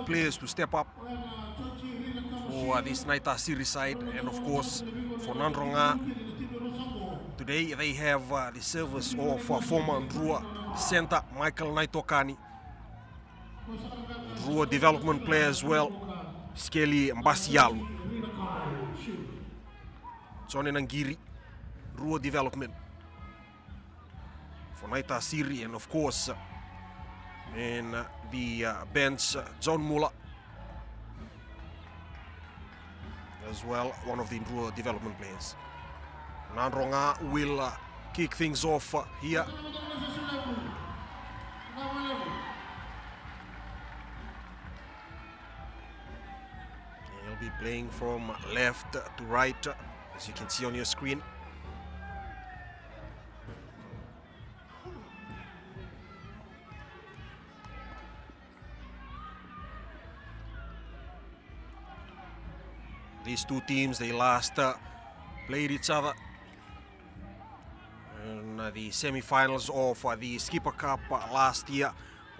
players to step up for this Naitasiri side, and of course for Nadroga. Today they have the service of former Ndrua center Michael Naitokani, Ndrua development player as well, Skelly Mbasialo, Johnny Nangiri, Ndrua development for Naitasiri, and of course in the bench John Muller as well, one of the Ndrua development players. Nadroga will kick things off here. He'll be playing from left to right, as you can see on your screen. These two teams, they last played each other in the semi-finals of the Skipper Cup last year,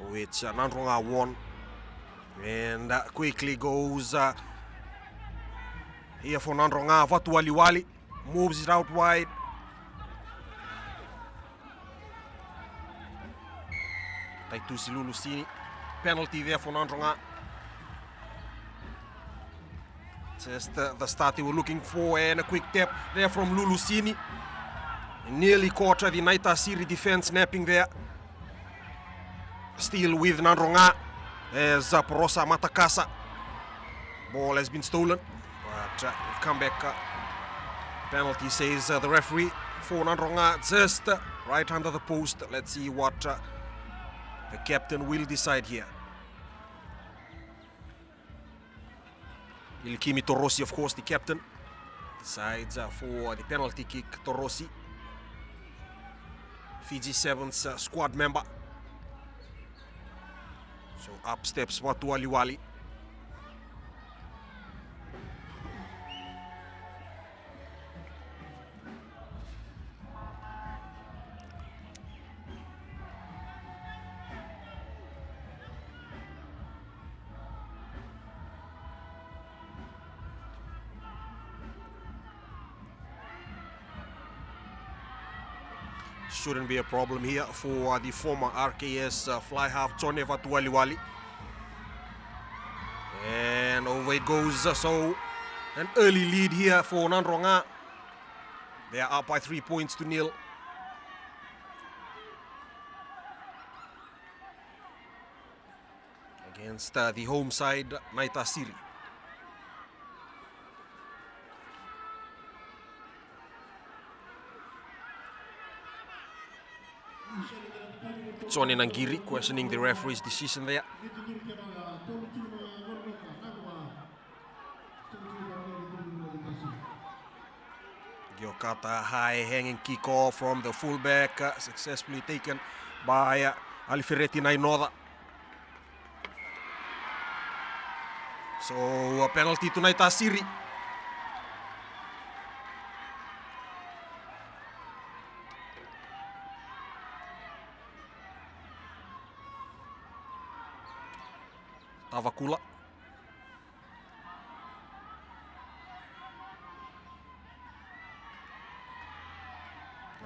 which Nadroga won. And quickly goes here for Nadroga. Vatualiwali moves it out wide. Naitasiri Lulusini, penalty there for Nadroga. Just the start they were looking for, and a quick tap there from Lulusini. Nearly caught the Naitasiri defense snapping there. Still with Nadroga as Porosa Matakasa. Ball has been stolen, but they've come back. Penalty, says the referee, for Nadroga, just right under the post. Let's see what the captain will decide here. Ilkimi Torosi, of course, the captain, decides for the penalty kick. Torosi, Fiji Sevens squad member. So up steps Vatualiwali. Shouldn't be a problem here for the former RKS fly half Tone Vatualiwali. And over it goes. So an early lead here for Nadroga. They are up by 3 points to 0. Against the home side, Naitasiri. Johnny Nangiri questioning the referee's decision there. Giocata high hanging kick off from the fullback, successfully taken by Aliferretti Nainoda. So a penalty to Naitasiri. Tavakula.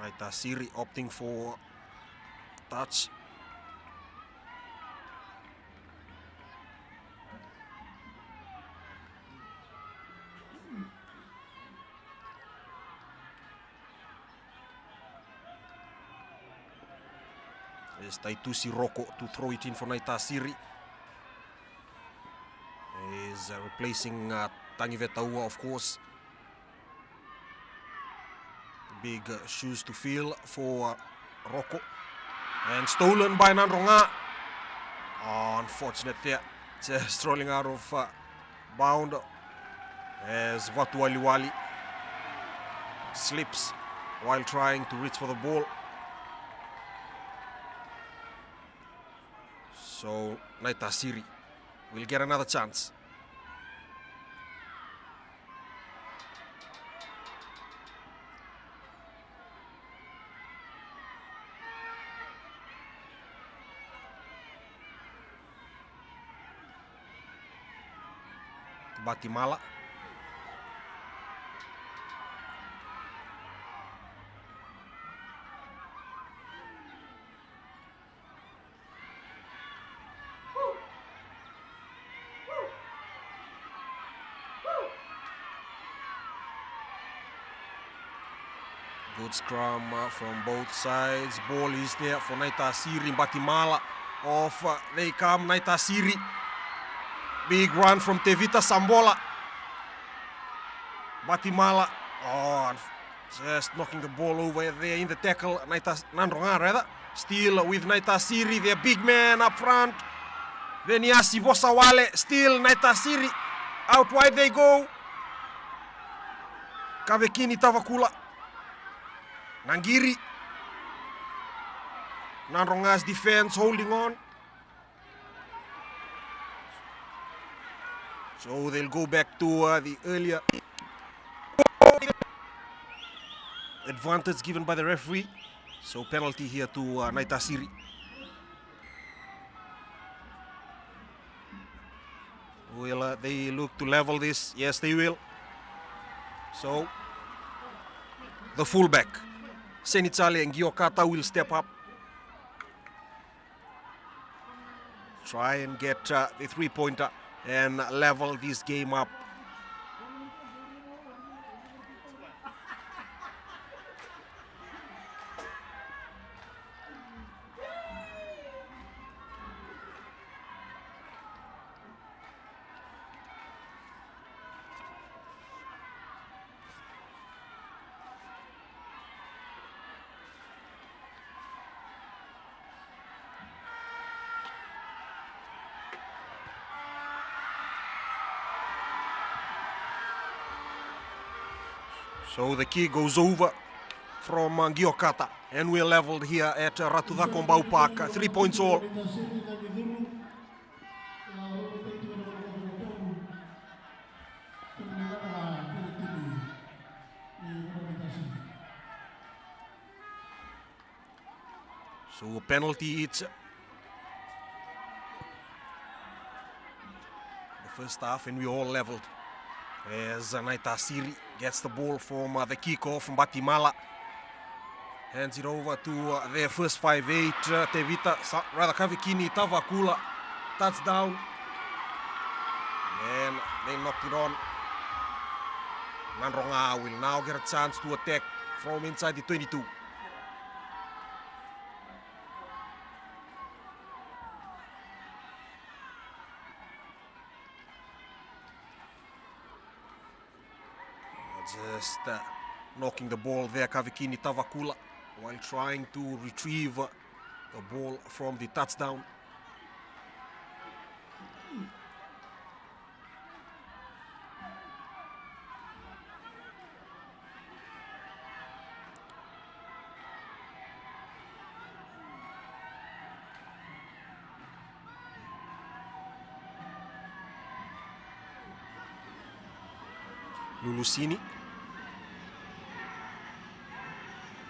Naitasiri opting for touch. There's Taitusi Roko to throw it in for Naitasiri. Is replacing Tangivetaua, of course. Big shoes to fill for Roko. And stolen by Nadroga. Unfortunate there. Just rolling out of bound as Vatualiwali slips while trying to reach for the ball. So Naitasiri will get another chance. Batimala. Good scrum from both sides. Ball is there for Naitasiri. Batimala off. They come. Naitasiri. Big run from Tevita Sambola. Batimala. Oh, just knocking the ball over there in the tackle. Nadroga rather. Still with Naitasiri. Their big man up front. Veniasi Bosawale. Still Naitasiri. Out wide they go. Kavekini Tavakula. Nangiri. Nadroga's defense holding on. So they'll go back to the earlier advantage given by the referee. So penalty here to Naitasiri. Will they look to level this? Yes, they will. So the fullback, Senitsale and Giokata, will step up. Try and get the three-pointer and level this game up. So the kick goes over from Giokata, and we're leveled here at Ratudha Kombau Park. 3 points all. So a penalty, it's the first half, and we all leveled. As Naitasiri gets the ball from the kickoff from Batimala. Hands it over to their first 5'8", Tevita, rather Kavikini Tavakula. Touchdown. And they knocked it on. Nadroga will now get a chance to attack from inside the 22. Just knocking the ball there, Kavikini Tavakula, while trying to retrieve the ball from the touchdown. Lulusini.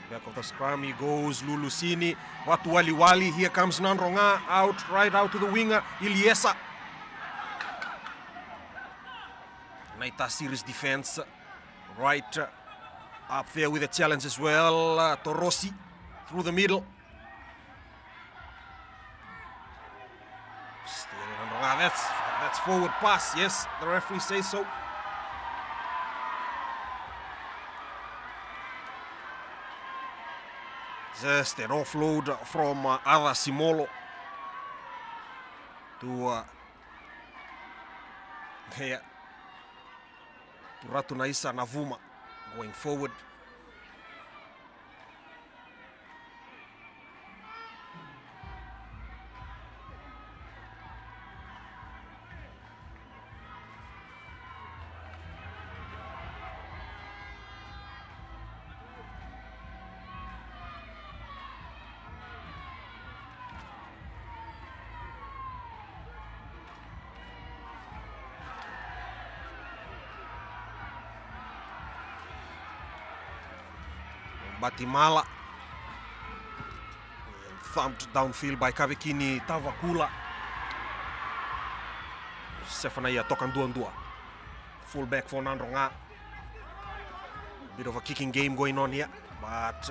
Back of the scrum, he goes, Lulusini. Watu Wali. Here comes Nadroga out, right out to the winger, Iliesa. Naitasiri's defense right up there with a challenge as well. Torosi through the middle. Still Nadroga, that's forward pass, yes, the referee says so. Just an offload from Ada Simolo to Ratunaisa Navuma going forward. Batimala, thumped downfield by Kavikini Tavakula. Sefanaia Tokandua. fullback for Nadroga. Bit of a kicking game going on here, but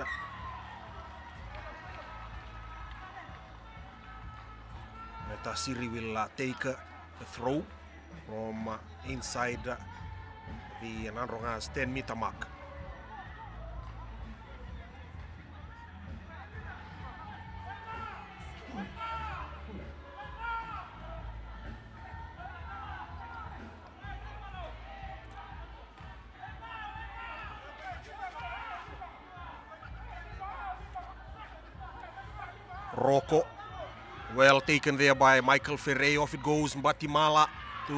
Naitasiri will take the throw from inside the Nadroga's 10-meter mark. Rocco, well taken there by Michael Ferreira. Off it goes. Batimala to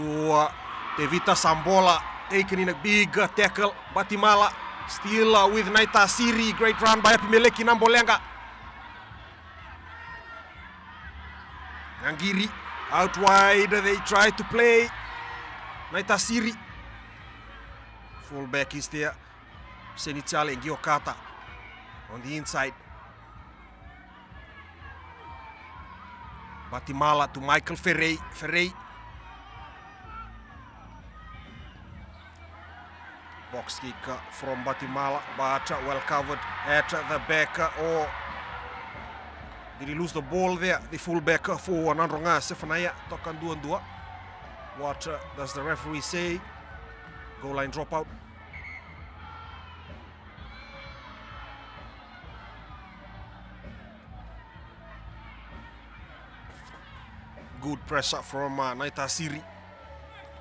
Tevita Sambola, taken in a big tackle. Batimala still with Naitasiri. Great run by Epimeleki Nambolenga. Ngiri out wide. They try to play. Naitasiri. Fullback is there. Senitsale and Giokata on the inside. Batimala to Michael Ferreira. Box kick from Batimala, but well covered at the back. Or did he lose the ball there? The fullback for Nadroga, Stefanaya Tokandua. What does the referee say? Goal line dropout. Good pressure from Naitasiri.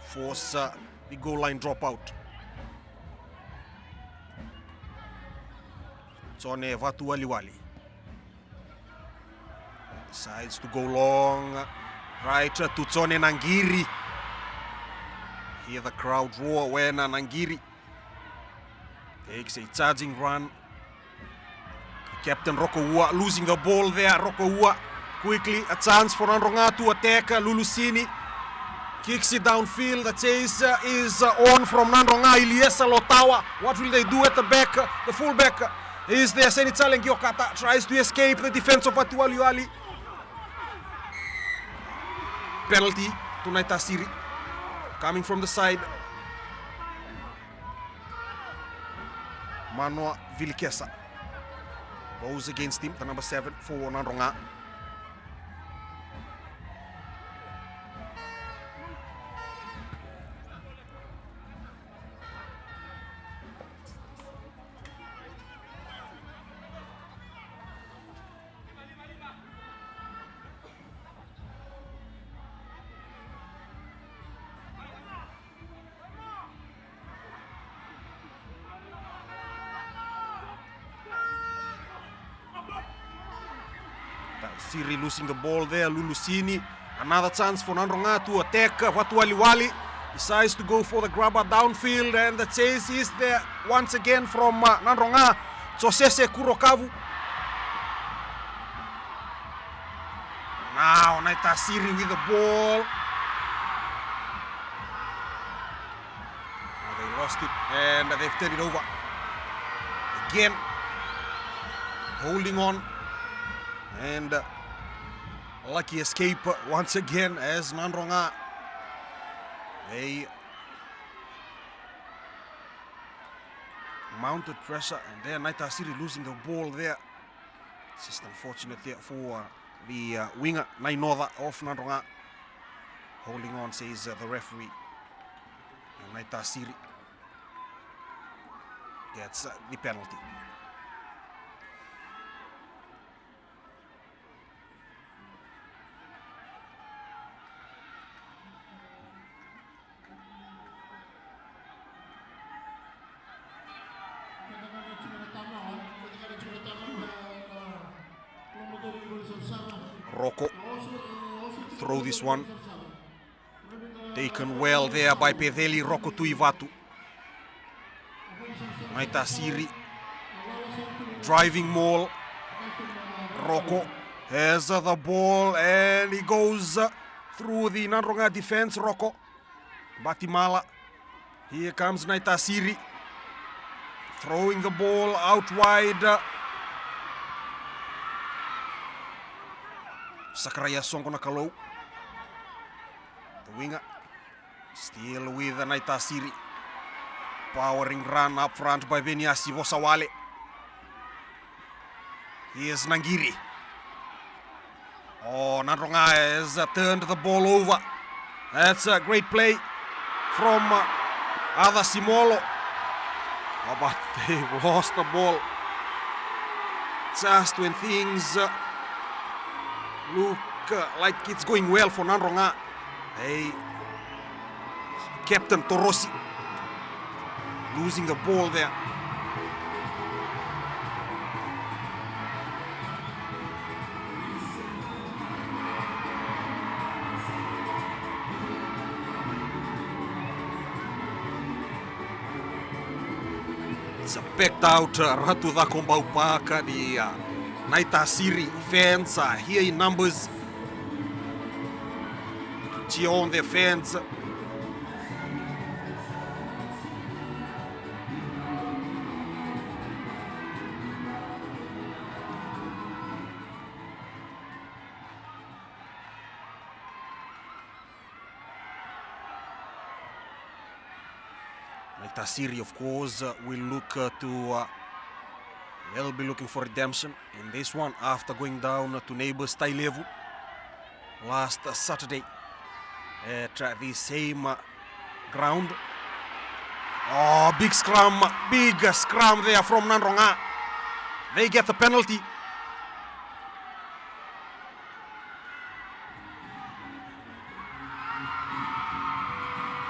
Force the goal line dropout. Tsone Vatu Aliwali. Decides to go long. Right to Tsone Nangiri. Hear the crowd roar when Nangiri takes a charging run. Captain Rocco losing the ball there. Rocco quickly, a chance for Nadroga to attack. Lulusini kicks it downfield. The chase is on from Nadroga. Iliesa Lotawa. What will they do at the back? The fullback is there. Senitsale Giokata tries to escape the defense of Atualiwali. Penalty to Naitasiri. Coming from the side. Manoa Vilikesa goes against him, the number 7 for Nadroga. Siri losing the ball there. Lulusini. Another chance for Nadroga to attack. Watualiwali decides to go for the grabber downfield, and the chase is there once again from Nadroga. Tsosese Kurokavu. Now Naitasiri with the ball. They lost it and they've turned it over. Again, holding on. And lucky escape once again as Nadroga. They mounted pressure, and then Naitasiri losing the ball there. It's just unfortunate there for the winger Nainoda of Nadroga. Holding on, says the referee. And Naitasiri gets the penalty. Rocco throw this one. Taken well there by Pedeli. Rocco to Ivatu. Naitasiri driving maul. Rocco has the ball and he goes through the Nadroga defense. Rocco. Batimala. Here comes Naitasiri. Throwing the ball out wide. Sakaraya Songo Nakalo. The winger still with Naitasiri. Powering run up front by Beniasi Vosawale. Here's Nangiri. Oh, Nadroga has turned the ball over. That's a great play from Ada Simolo. Oh, but they lost the ball just when things look like it's going well for Nadroga. Hey, Captain Torosi losing the ball there. It's a packed out Ratu Dakombau Park. The Naitasiri fans are here in numbers to cheer on their fans. Naitasiri, of course, will look they'll be looking for redemption in this one after going down to neighbors Tailevu last Saturday at the same ground. Oh, big scrum there from Nadroga. They get the penalty.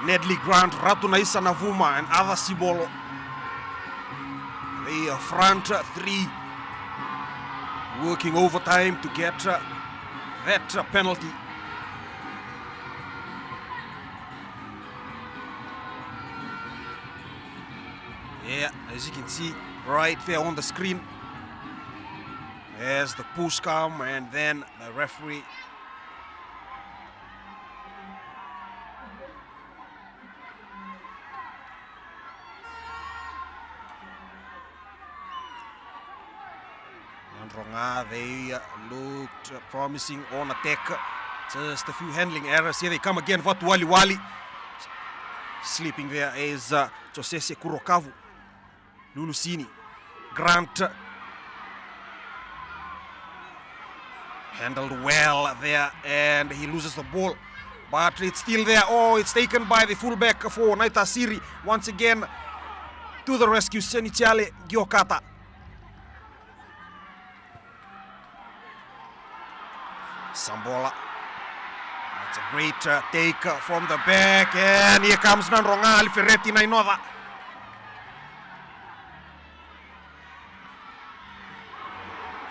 Nedley Grant, Ratu Naisa Navuma and Ada Sibolo. The front three working overtime to get that penalty. Yeah, as you can see right there on the screen, there's the push come and then the referee Nadroga, they looked promising on attack. Just a few handling errors. Here they come again. Vatu Wali. Sleeping there is Josese Kurokavu. Lulusini. Grant. Handled well there and he loses the ball. But it's still there. Oh, it's taken by the fullback for Naitasiri. Once again to the rescue, Senichale Giokata. Sambola. That's a great take from the back, and here comes Nadroga Alferretti Nainoda.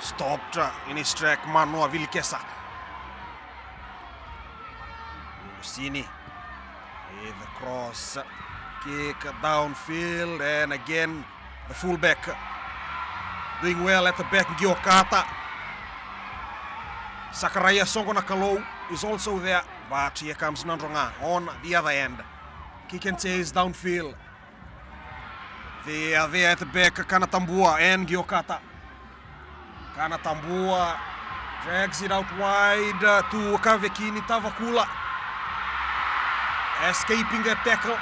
Stopped in his track, Manoa Vilkesa. Lucini with the cross kick downfield, and again the fullback doing well at the back, Giokata. Sakaraya Songonakalo is also there, but here comes Nadroga on the other end. Kick and chase downfield. They are there at the back, Kanatambua and Giokata. Kanatambua drags it out wide to Kavekini Tavakula. Escaping the tackle.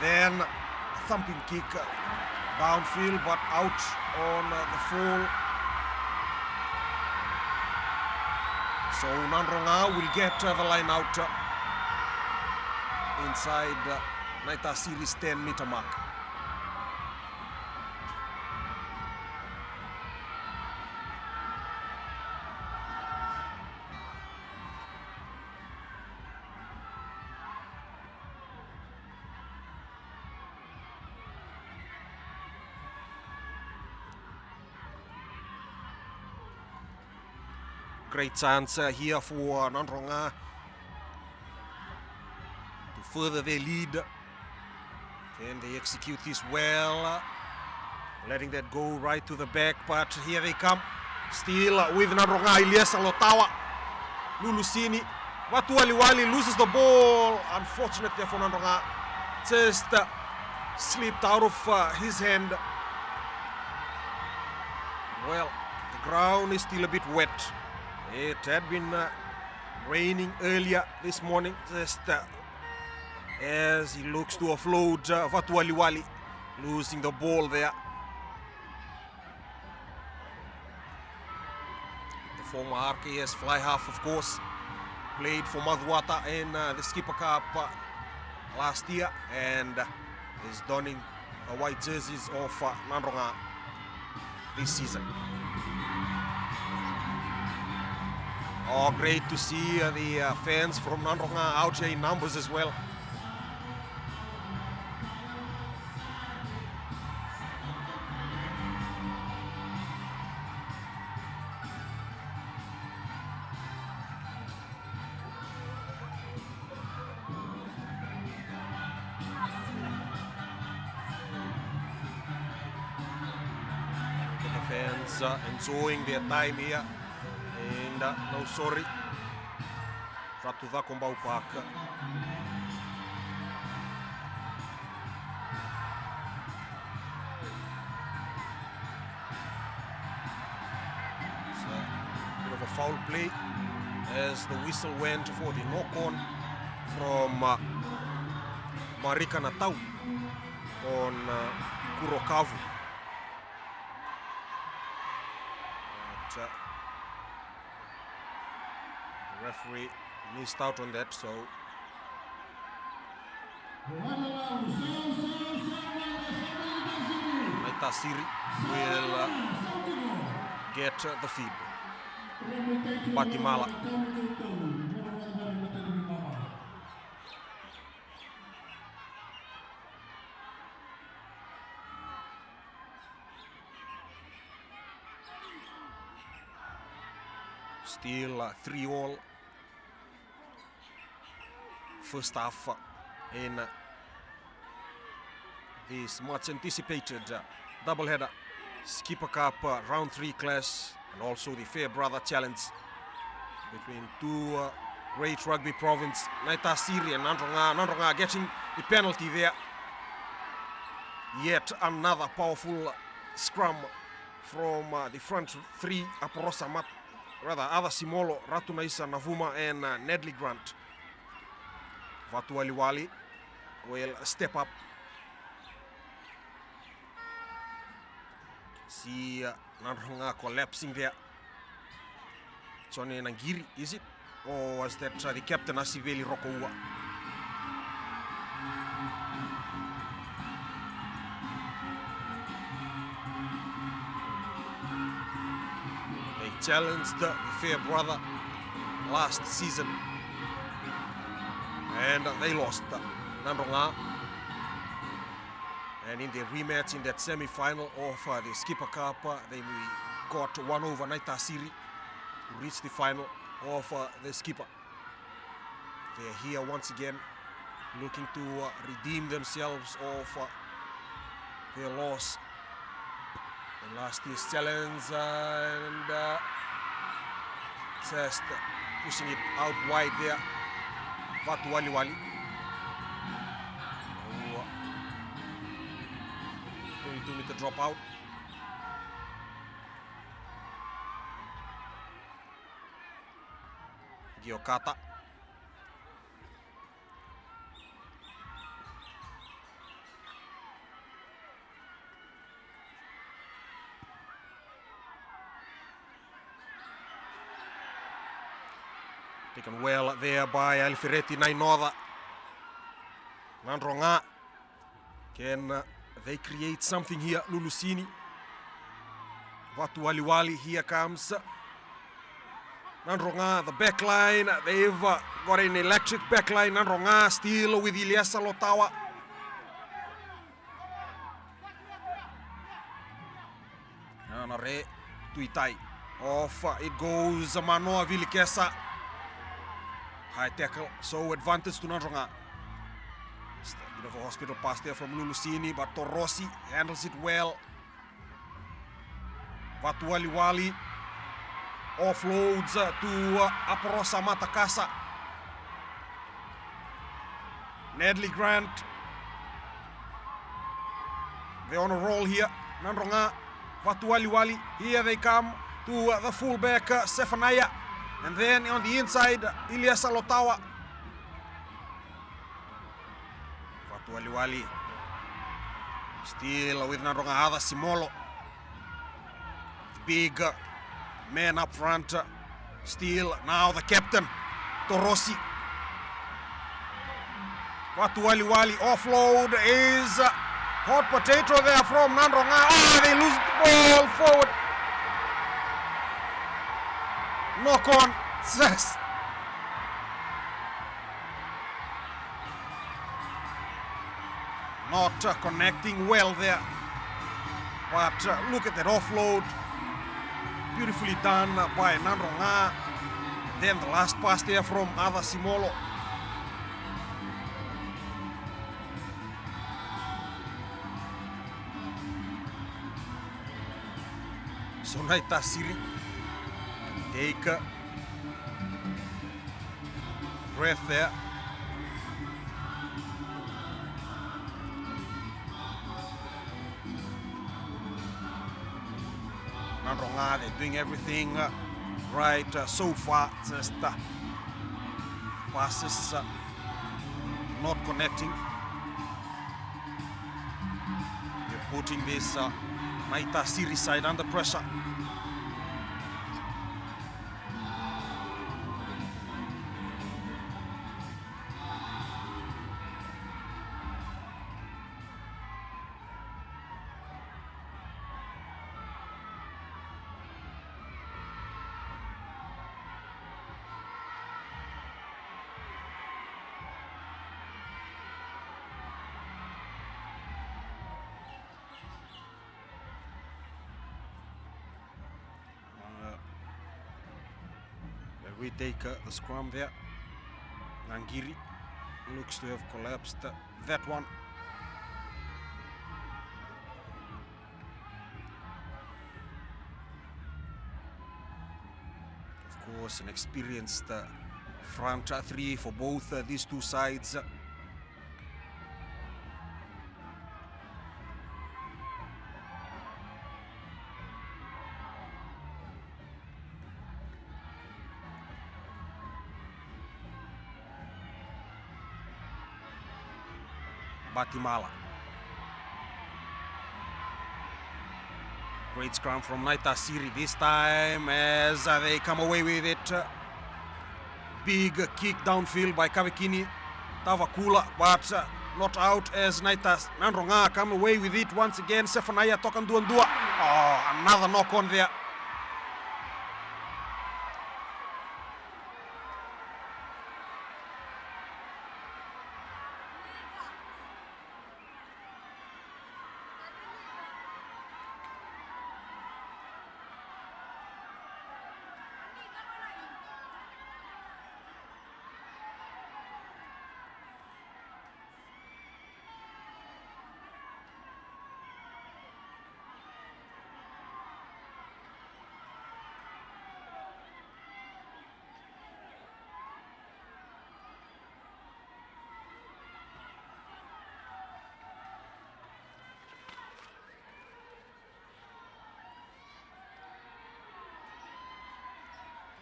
Then a thumping kick downfield, but out on the fall. So Nadroga will get the line out inside Naitasiri's 10-meter mark. Great chance here for Nadroga to further their lead. Can they execute this well? Letting that go right to the back, but here they come. Still with Nadroga, Elias Lotawa. Lulusini. Watu Wali loses the ball. Unfortunately for Nadroga. Just slipped out of his hand. Well, the ground is still a bit wet. It had been raining earlier this morning, just as he looks to offload Vatualiwali, losing the ball there. The former RKS fly half, of course, played for Madhuata in the Skipper Cup last year and is donning the white jerseys of Nadroga this season. Oh, great to see the fans from Nadroga out here in numbers as well. Fans enjoying their time here and no sorry Ratuda Kombau Park. It's a bit of a foul play as the whistle went for the knock-on from Marika Natau on Kurokavu. The referee missed out on that, so Naitasiri will get the feed. Batimala. Still 3-all. First half in this much anticipated doubleheader Skipper Cup round 3 clash and also the Farebrother challenge between two great rugby province, Naitasiri and Nadroga. Nadroga getting the penalty there. Yet another powerful scrum from the front three, Aporosa Mat, rather Ada Simolo, Ratunaisa Navuma and Nedley Grant. Vatualiwali will step up. See Nadroga collapsing there. Tony Nangiri, is it? Or was that the captain Asiveli Rokoua? They challenged the Farebrother last season and they lost Nadroga. And in the rematch in that semi-final of the Skipper Cup, they got one over Naitasiri to reach the final of the Skipper. They are here once again looking to redeem themselves of their loss in last year's challenge and just pushing it out wide there. Vatualiwali. 22-meter drop out. Giokata. Taken well there by Alfiretti Nainoda. Nadroga. Can they create something here? Lulusini. Vatualiwali, here comes Nadroga, the back line. They've got an electric back line. Nadroga still with Ilyasa Lotawa. Nanare Tuitai. Off it goes Manoa Vilikesa. High tackle, so advantage to Nadroga. Just a bit of a hospital pass there from Lulusini, but Torossi handles it well. Vatualiwali offloads to Aporosa Matakasa. Nedley Grant. They're on a roll here. Nadroga, Vatualiwali. Here they come to the fullback, Sefanaya. And then on the inside, Ilyasa Lotawa. Wali. Still with Nadroga Simolo. Big man up front. Still now the captain, Torossi. Wali offload is hot potato there from Nadroga. Oh, they lose the ball forward. Knock on. Not connecting well there. But look at that offload. Beautifully done by Nadroga. Then the last pass there from Ada Simolo. So Naitasiri take a breath there. Nadroga, they're doing everything right so far. Just passes not connecting. They're putting this Naitasiri side under pressure. We take the scrum there. Nangiri looks to have collapsed that one. Of course, an experienced front three for both these two sides. Batimala. Great scrum from Naitasiri this time as they come away with it. Big kick downfield by Kavekini Tavakula, but not out as Nadroga come away with it once again. Sefanaya Tokanduandua. Oh, another knock on there.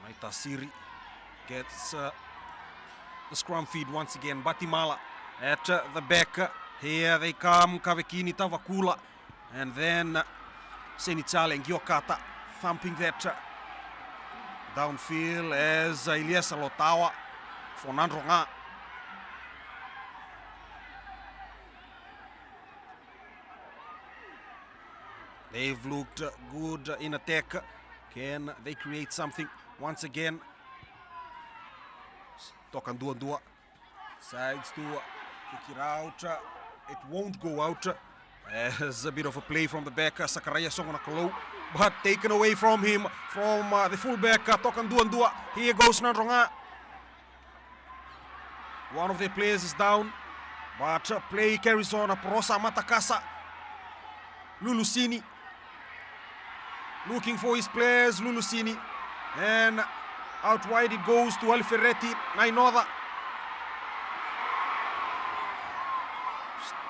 Naitasiri gets the scrum feed once again. Batimala at the back. Here they come, Kavekini Tavakula. And then Senitsale and Giokata thumping that downfield as Elias Lotawa for Nadroga. They've looked good in attack. Can they create something once again? Tokanduandua sides to kick it out. It won't go out as a bit of a play from the back. Sakaraya Songonakolo, but taken away from him from the fullback Tokanduandua. Here goes Nadroga. One of their players is down, but play carries on. Prosa Matakasa, Lulusini looking for his players. Lulusini, and out wide it goes to Alferretti. Nainoda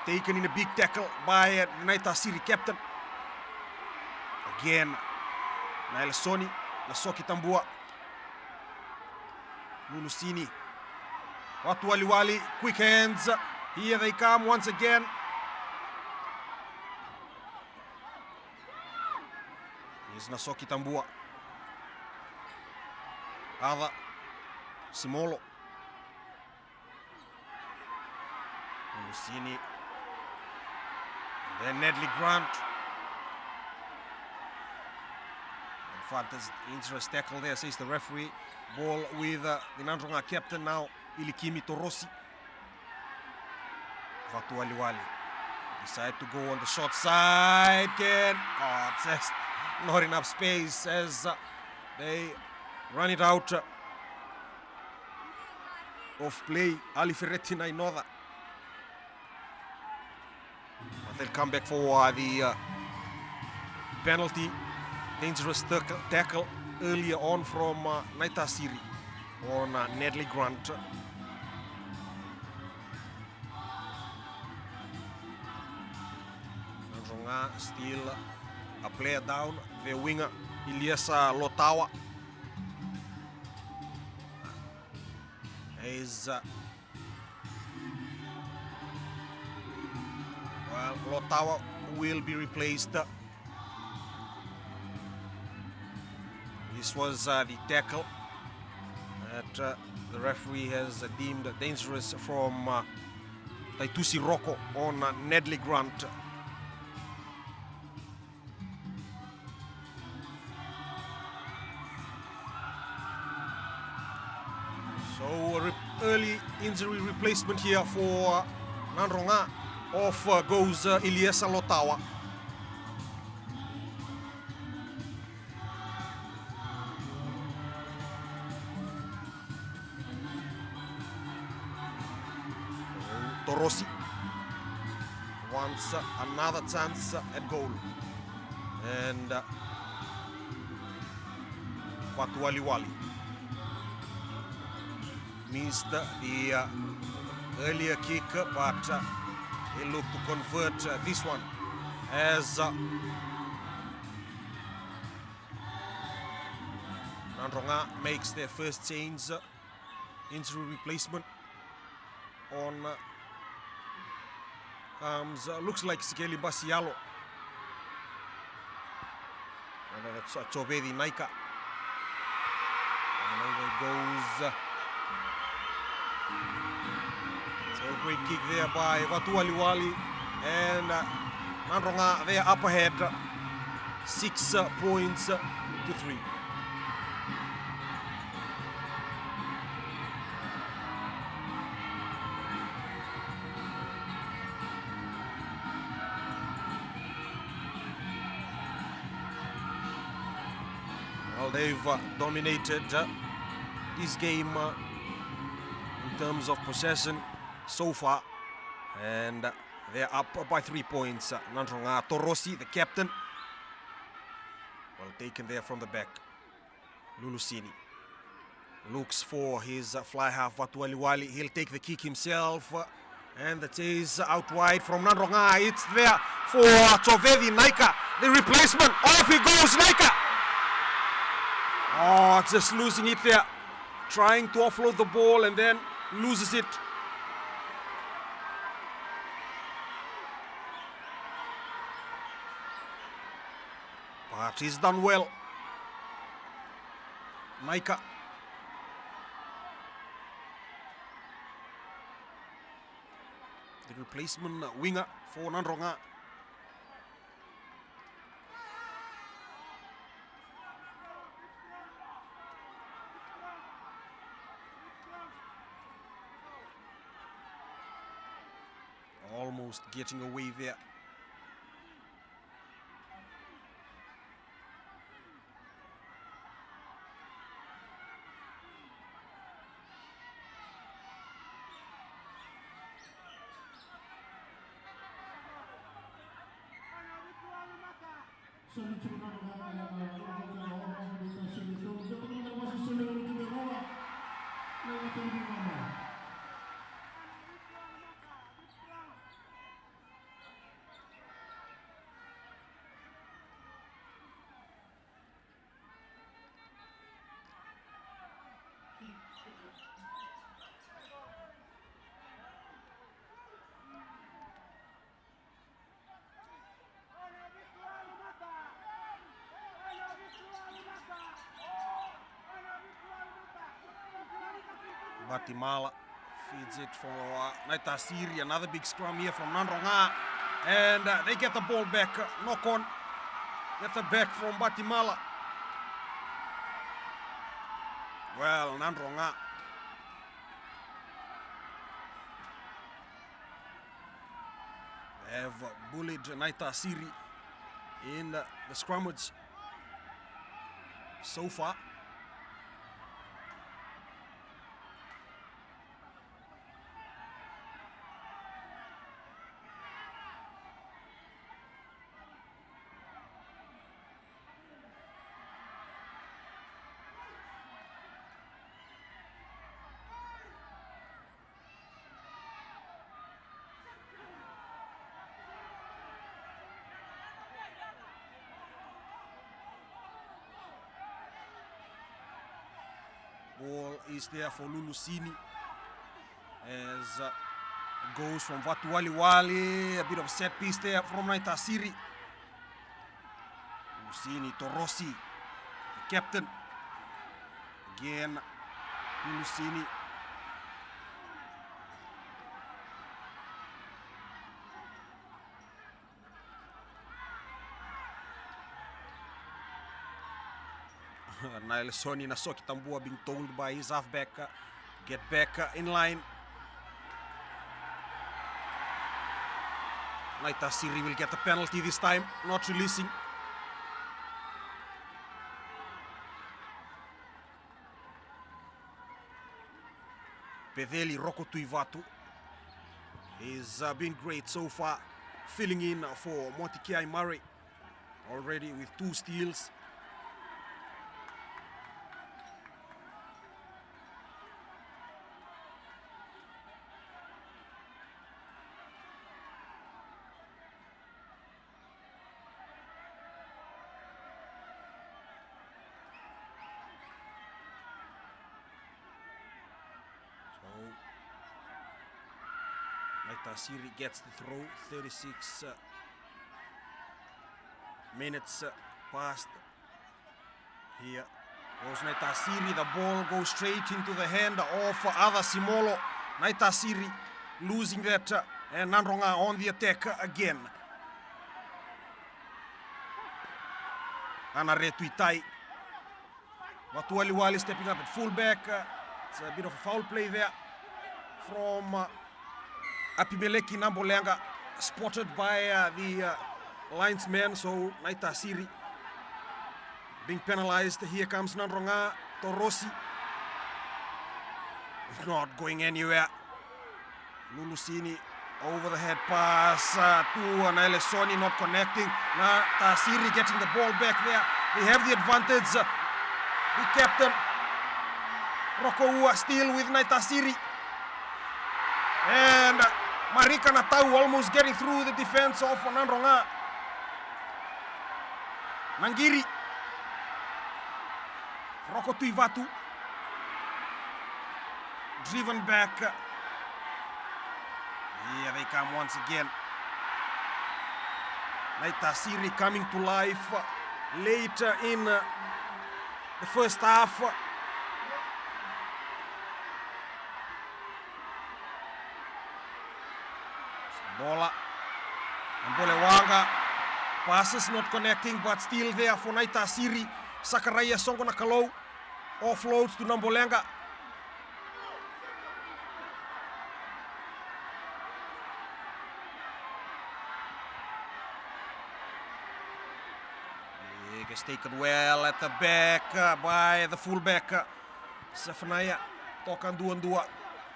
taken in a big tackle by the Naitasiri captain. Again, Nailsoni, Nasoki Tambua, Lulusini, Watualiwali, quick hands, Here they come once again. Here's Nasoki Tambua. Ada Simolo. Lucini. Then Nedley Grant. Fantastic interest tackle there, says the referee. Ball with the Nadroga captain now, Ilikimi Torosi. Vatualiwali decide to go on the short side. It's just not enough space as they run it out of play. Ali Ferretti Nainoda. But they'll come back for the penalty. Dangerous tackle earlier on from Naitasiri on Nedley Grant. Nadroga still a player down, the winger Ilyasa Lotawa is Lotawa will be replaced. This was the tackle that the referee has deemed dangerous from Taitusi Rocco on Nedley Grant. So early injury replacement here for Nadroga. Off goes Ilyasa Lotawa. Torosi wants another chance at goal, and Vatualiwali missed the earlier kick, but he looked to convert this one as Nadroga makes their first change, injury replacement on comes, looks like Sikeli Basialo. And that's Chobedi Naika. And over goes. So a great kick there by Vatualiwali. And Nadroga, they are up ahead. 6 points to 3. Well, they've dominated this game in terms of possession so far, and they're up by 3 points. Nadroga Torosi, the captain, well taken there from the back. Lulusini looks for his fly half Vatualiwali. He'll take the kick himself, and the chase out wide from Nadroga. It's there for Chovedi Naika, the replacement. Off he goes, Naika. Oh, just losing it there. Trying to offload the ball and then loses it. But he's done well. Naika. The replacement winger for Nadroga. Almost getting away there. Batimala feeds it for Naitasiri. Another big scrum here from Nadroga. And they get the ball back. Knock on. Get the back from Batimala. Well, Nadroga have bullied Naitasiri in the scrummage so far. Ball is there for Lulusini as it goes from Vatualiwali. A bit of set piece there from Naitasiri. Lulusini, Torossi, the captain. Again, Lulusini. Naitasiri Nasoki Tambua being told by his halfback, get back in line. Naitasiri will get a penalty this time, not releasing. Pedeli Roko Tuivatu is been great so far, filling in for Motikiai Murray, already with 2 steals. Naitasiri gets the throw. 36 minutes past. Here goes Naitasiri. The ball goes straight into the hand of Ada Simolo. Naitasiri losing that, and Nadroga on the attack again. Anare Tuitai. Vatualiwali stepping up at fullback. It's a bit of a foul play there from Apimeleki Nambolenga, spotted by the linesman. So Naitasiri being penalized. Here comes Nadroga. Torossi not going anywhere. Lulusini over the head pass to Nailesoni, not connecting. Naitasiri getting the ball back there. They have the advantage. The captain Roko still with Naitasiri. And Marika Natau almost getting through the defense of Nadroga. Nangiri. Roko Tuivatu. Driven back. Here they come once again. Naitasiri coming to life later in the first half. Bola Mbolewanga, passes not connecting, but still there for Naitasiri. Sakaraya Songo Nakalo offloads to Nambolenga. It is taken well at the back by the fullback Safanaya Tokandua,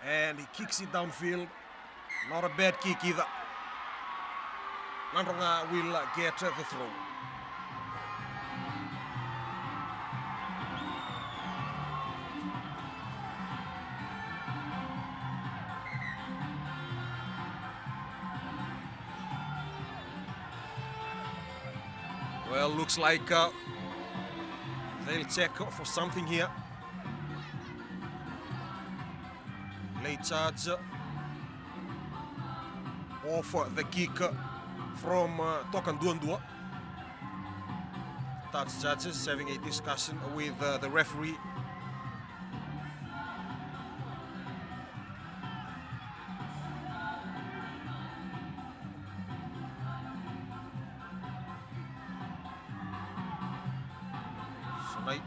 and he kicks it downfield. Not a bad kick either. Nadroga will get the throw. Well, looks like they'll check for something here. Late charge off the kick from Tokandua. Touch judges having a discussion with the referee.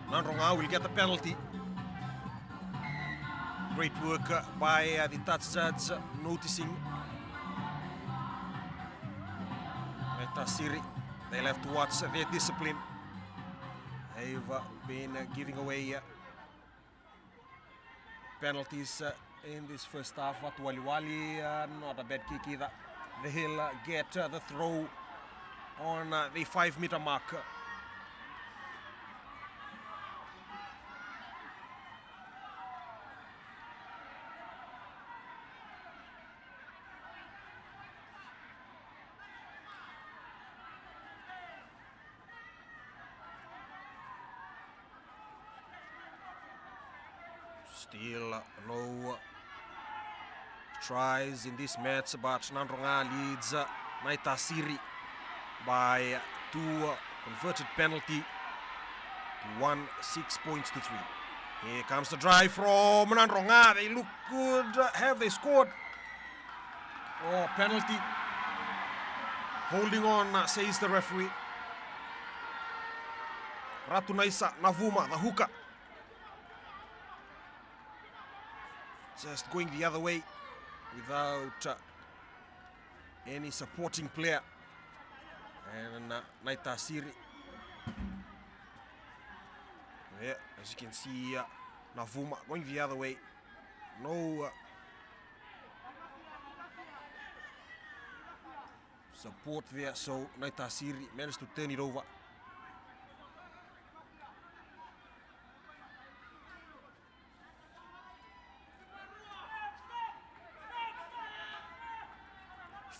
Nadroga will get the penalty. Great work by the touch judge, noticing Naitasiri. They'll have to watch their discipline. They've been giving away penalties in this first half. Waliwali, not a bad kick either. They'll get the throw on the 5-meter mark. Still no tries in this match, but Nadroga leads Naitasiri by 2 converted penalty to 1, 6 points to 3. Here comes the drive from Nadroga. They look good. Have they scored? Oh, penalty. Holding on, says the referee. Ratunaisa Navuma, the hooker. Just going the other way without any supporting player. And Naitasiri. Yeah, as you can see, Navuma going the other way. No support there, so Naitasiri managed to turn it over.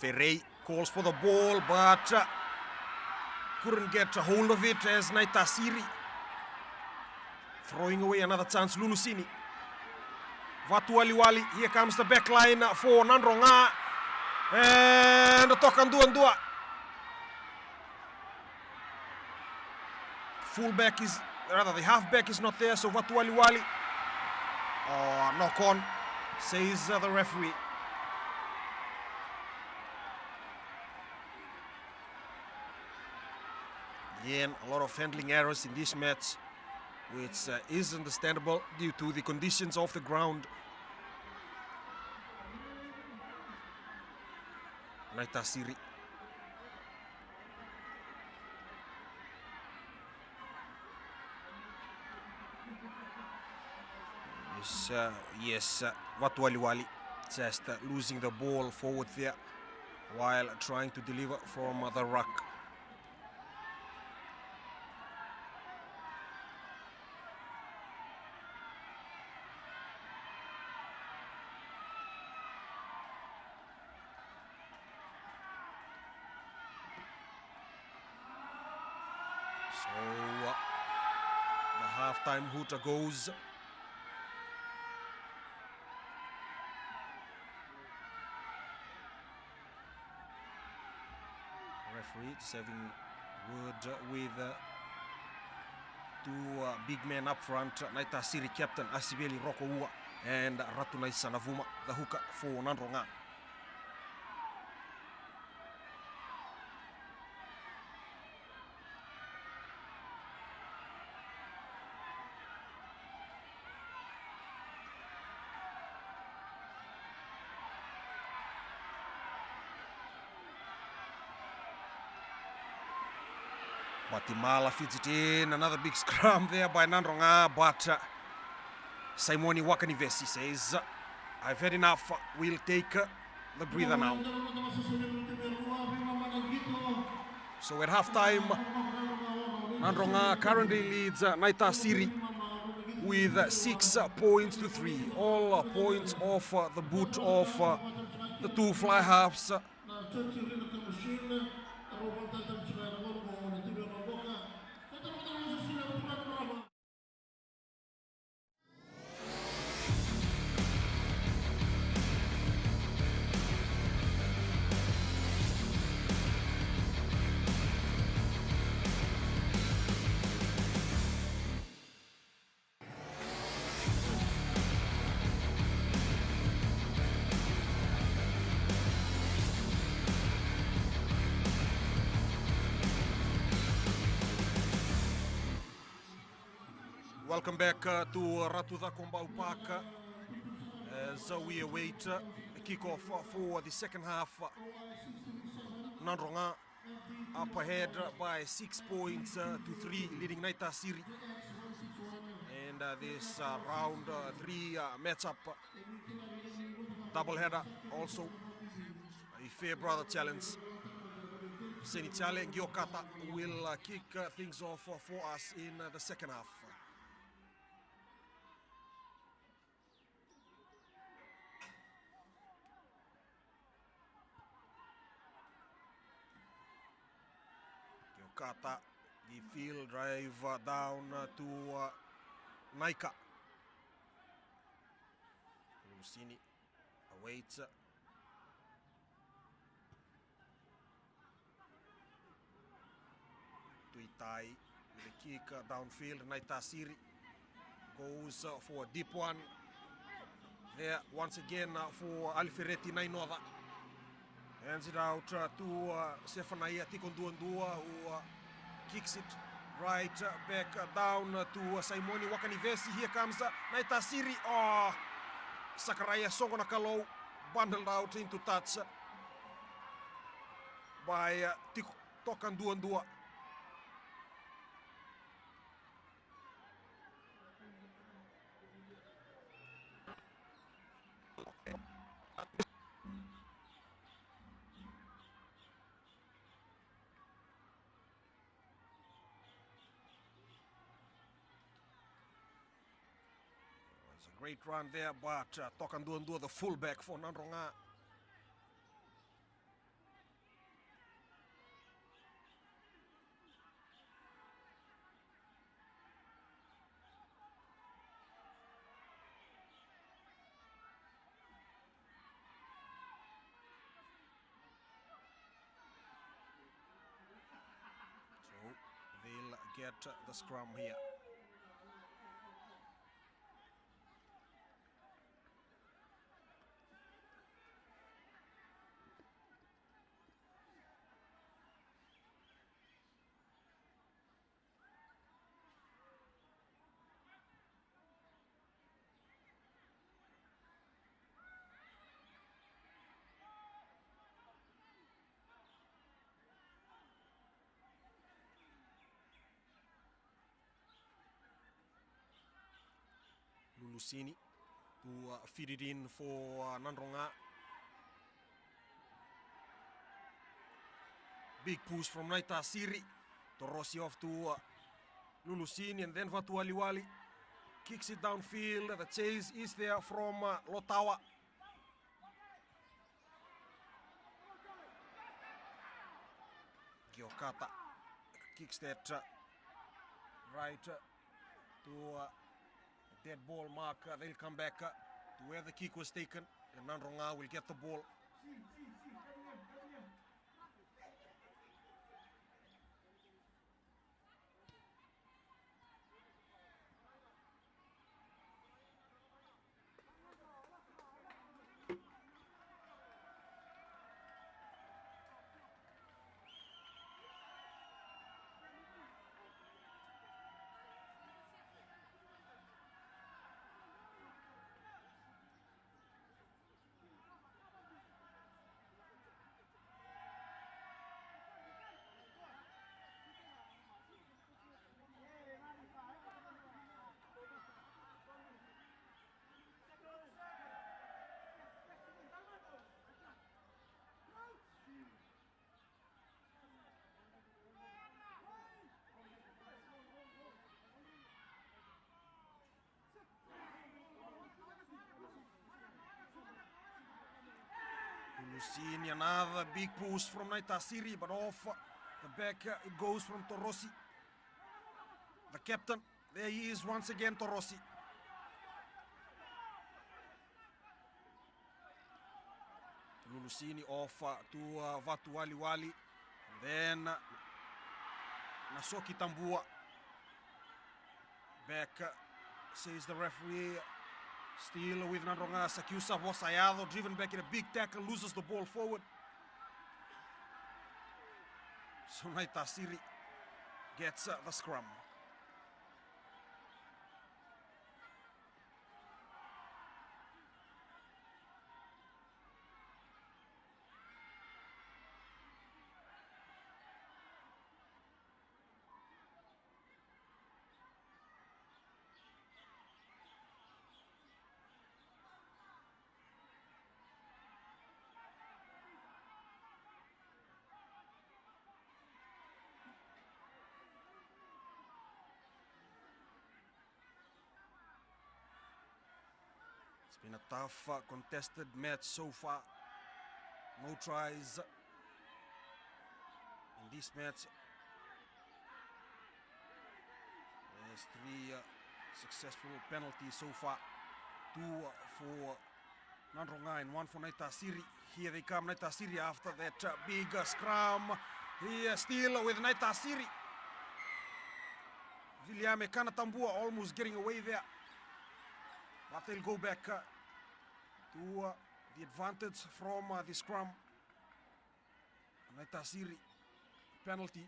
Ferrey calls for the ball, but couldn't get a hold of it as Naitasiri throwing away another chance. Lulusini. Waliwali. Here comes the back line for Nadroga. And the Tokan Dua. Fullback is, rather the halfback is not there, so Waliwali. Oh, knock on, says the referee. Again, a lot of handling errors in this match, which is understandable due to the conditions of the ground. Naitasiri. Yes, Waliwali just losing the ball forward there while trying to deliver from the ruck. So the halftime hooter goes. Referee is having word with 2 big men up front. Naitasiri captain Asibeli Rokoua and Ratunaisa Navuma, the hooker for Nadroga. Guatemala feeds it in. Another big scrum there by Nadroga, but Simoni Wakanivesi says, I've had enough, we'll take the breather now. So at halftime, Nadroga currently leads Naitasiri with 6 points to 3. All points off the boot of the 2 fly halves. Welcome back to Ratuda Kombau Park as we await a kickoff for the second half. Nadroga up ahead by 6 points to 3, leading Naitasiri. And this round 3 matchup, doubleheader also, a Farebrother challenge. Senitale Giokata will kick things off for us in the second half. Giokata, the field drive down to Naika. Lucini awaits. Tuitai with a kick downfield. Naitasiri goes for a deep one. There once again for Alfiretti Nainoda. Hands it out to Stefania Tikondua who kicks it right back down to Simoni Wakanivesi. Here comes Naitasiri. Oh, Sakaraya Songonakalo bundled out into touch by Tokandua. It's a great run there, but Tokandua, the fullback for Nadroga. So they'll get the scrum here. Lucini to feed it in for Nadroga. Big push from Naitasiri. Torossi off to Lucini and then Vatu Aliwali. Kicks it downfield. The chase is there from Lotawa. Giokata kicks that right to dead ball mark. They'll come back to where the kick was taken, and Nadroga will get the ball. Lucini, another big push from Naitasiri, but off the back it goes from Torossi. The captain, there he is once again, Torossi. Lucini off to Vatu Aliwali. Then Nasoki Tambua. Back, says the referee. Still with Nadroga. Sakiusa Bosayado driven back in a big tackle, loses the ball forward. So Naitasiri gets the scrum. Been a tough contested match so far. No tries in this match. There's 3 successful penalties so far. 2 for Nadroga and 1 for Naitasiri. Here they come, Naitasiri, after that big scrum. Here still with Naitasiri. Viliame Kanatambua almost getting away there. But they'll go back to the advantage from the scrum. Naitasiri penalty.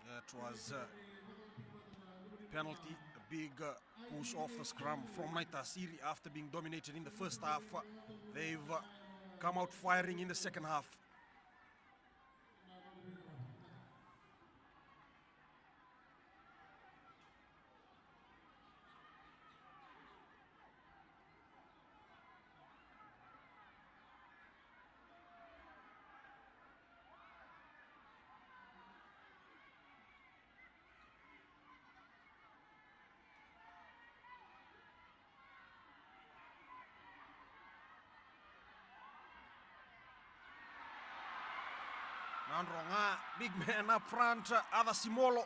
That was penalty, a big push off the scrum from Naitasiri after being dominated in the first half. They've come out firing in the second half. Nadroga, big man up front, Ada Simolo.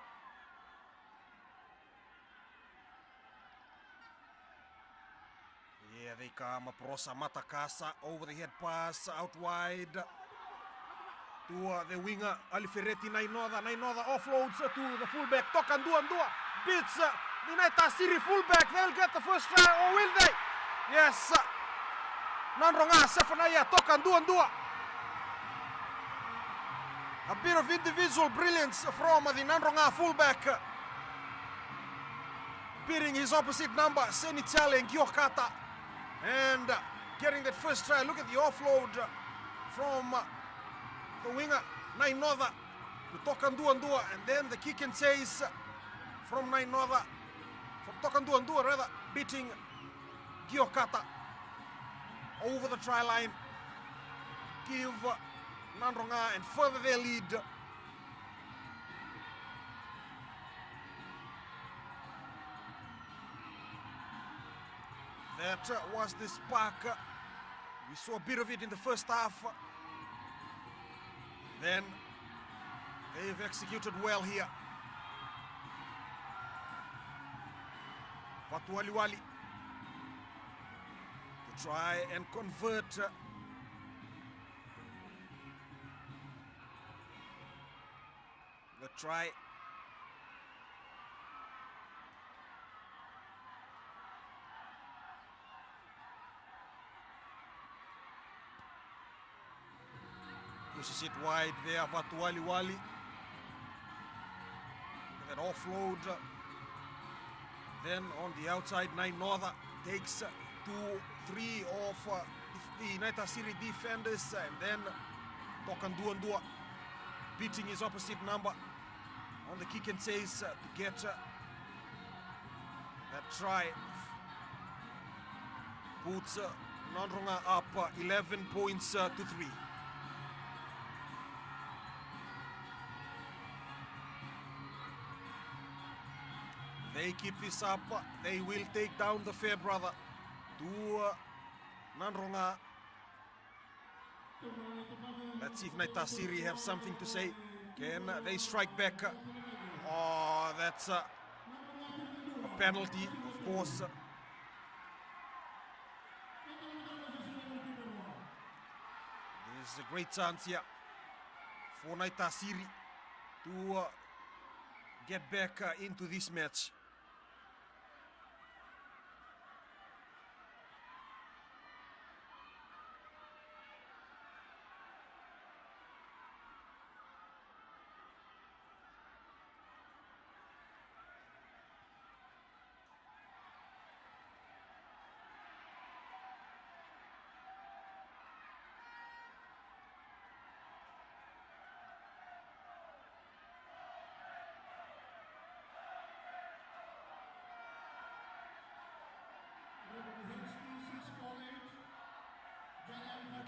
Here they come, Prosa Matakasa over the head pass, out wide to the winger, Aliferetti Nainoda. Nainoda offloads to the fullback, Tokandua beats the Naitasiri fullback. They'll get the first try, or will they? Yes, Nadroga, Sefanaya, Tokandua. A bit of individual brilliance from the Nadroga fullback, beating his opposite number, Senitale and Giocata, and getting that first try. Look at the offload from the winger, Nainoda, to Tokandua, and then the kick and chase from Nainoda, from Tokandua rather, beating Giocata over the try line. Give Nadroga and further their lead. That was the spark. We saw a bit of it in the first half. Then they've executed well here. Vatualiwali to try and convert the try. Pushes it wide there, Vatualiwali. That offload. Then on the outside, Nainoda takes 2-3 of the Naitasiri defenders, and then Tokandua beating his opposite number on the kick and chase to get that try. Puts Nadroga up 11 points to 3. They keep this up, they will take down the Farebrother to Nadroga. Let's see if Naitasiri have something to say. Can they strike back? Oh, that's a penalty, of course. This is a great chance here for Naitasiri to get back into this match.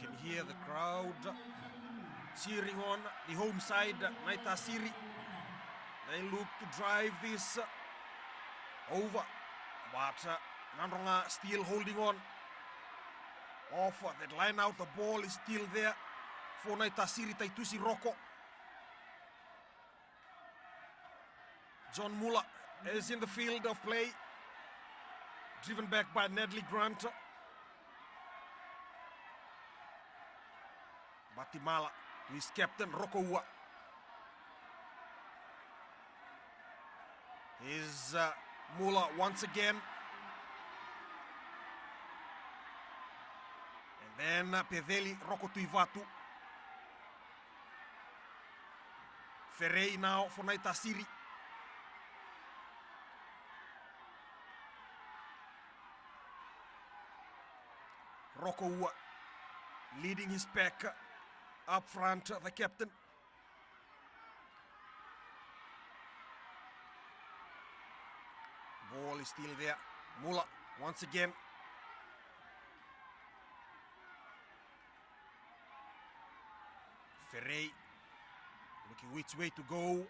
can hear the crowd cheering on the home side, Naitasiri. They look to drive this over, but Nadroga still holding on. Off that line out, the ball is still there for Naitasiri. Taitusi Roko. John Muller is in the field of play, driven back by Nedley Grant. Batimala, his captain Roko. Is Muller once again. And then Peveli Roko Tuivatu. Ferrei now for Naitasiri. Roko leading his pack up front, the captain. Ball is still there. Muller once again. Ferrei looking which way to go.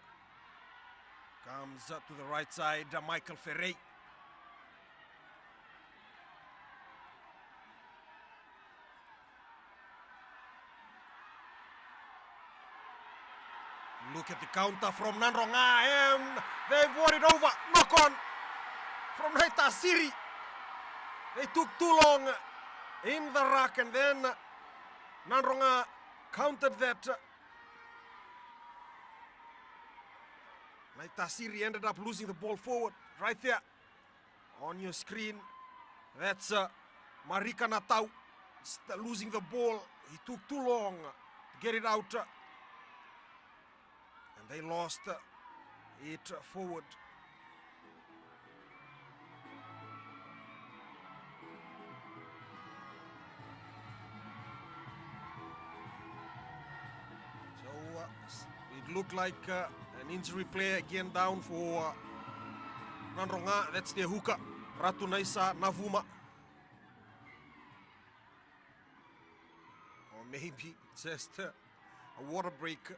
Comes to the right side, Michael Ferrei. Look at the counter from Nadroga, and they've won it over. Knock on from Naitasiri. They took too long in the ruck, and then Nadroga countered that. Naitasiri ended up losing the ball forward. Right there on your screen, that's Marika Natau losing the ball. He took too long to get it out, and they lost it forward. So it looked like an injury play again down for Nadroga. That's their hooker, Ratu Naisa Navuma. Or maybe just a water break.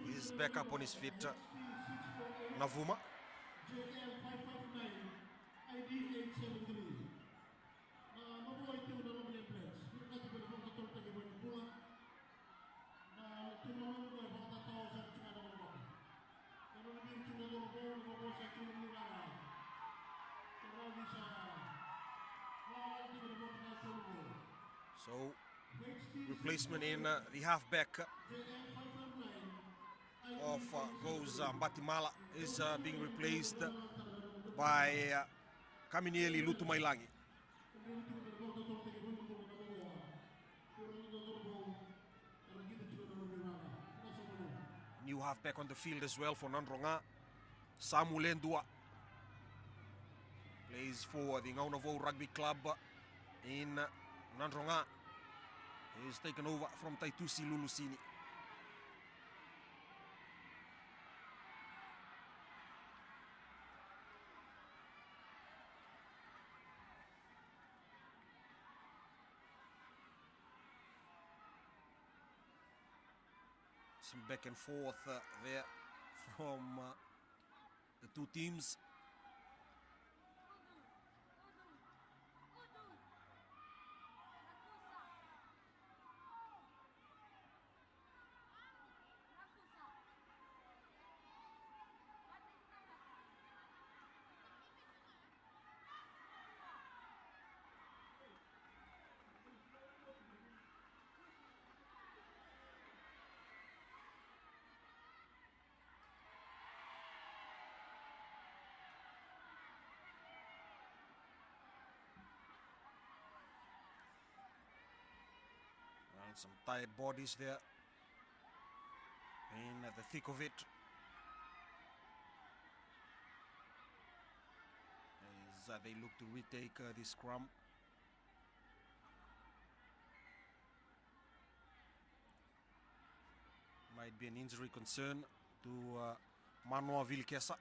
He's back up on his feet, Navuma. So, replacement in the halfback of goes Batimala is being replaced by Kaminieli Lutumailangi. New halfback on the field as well for Nadroga, Samuel Ndua. Plays for the Ngaunavo Rugby Club in Nadroga. He's taken over from Taitusi Lulusini. Some back and forth there from the two teams. And some tired bodies there in the thick of it. As they look to retake the scrum. Might be an injury concern to Manoa Vilkesa.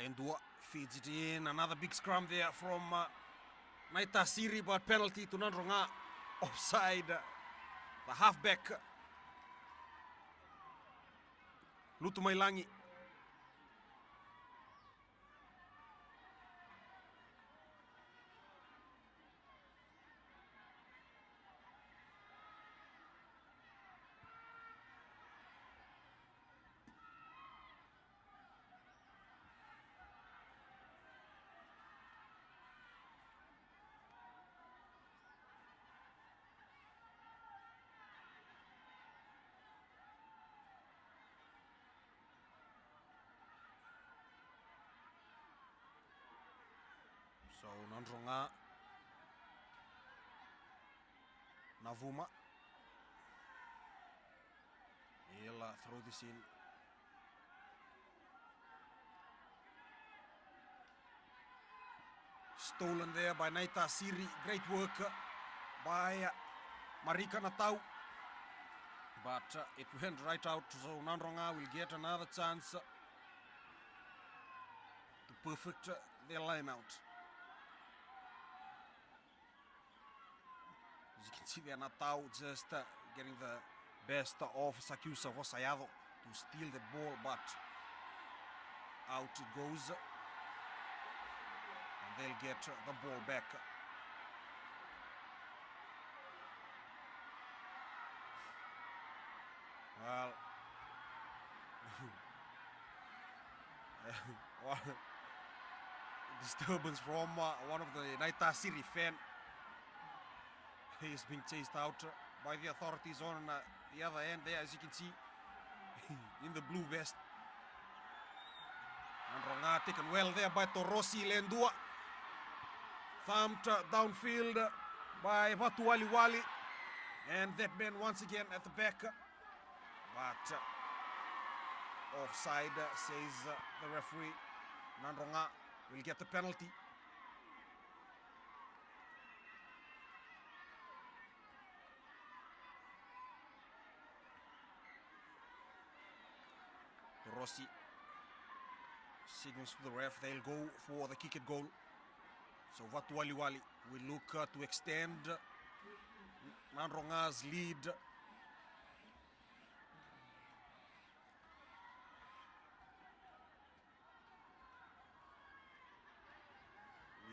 Lendua feeds it in. Another big scrum there from Naitasiri, but penalty to Nadroga. Offside. The halfback. Lutumailangi. So Nadroga, Navuma, he'll throw this in. Stolen there by Naitasiri. Great work by Marika Natau, but it went right out. So Nadroga will get another chance to perfect their line out. As you can see there, Natau just getting the best of Sakyusa Vosayado to steal the ball, but out it goes. And they'll get the ball back. Well, disturbance from one of the Naitasiri fan. He is being chased out by the authorities on the other end there, as you can see, in the blue vest. Nadroga taken well there by Torosi Lendua. Thumped downfield by Vatualiwali. And that man once again at the back. But offside, says the referee. Nadroga will get the penalty. Rossi signals to the ref. They'll go for the kick at goal. So Vatualiwali will look to extend Nadroga's lead.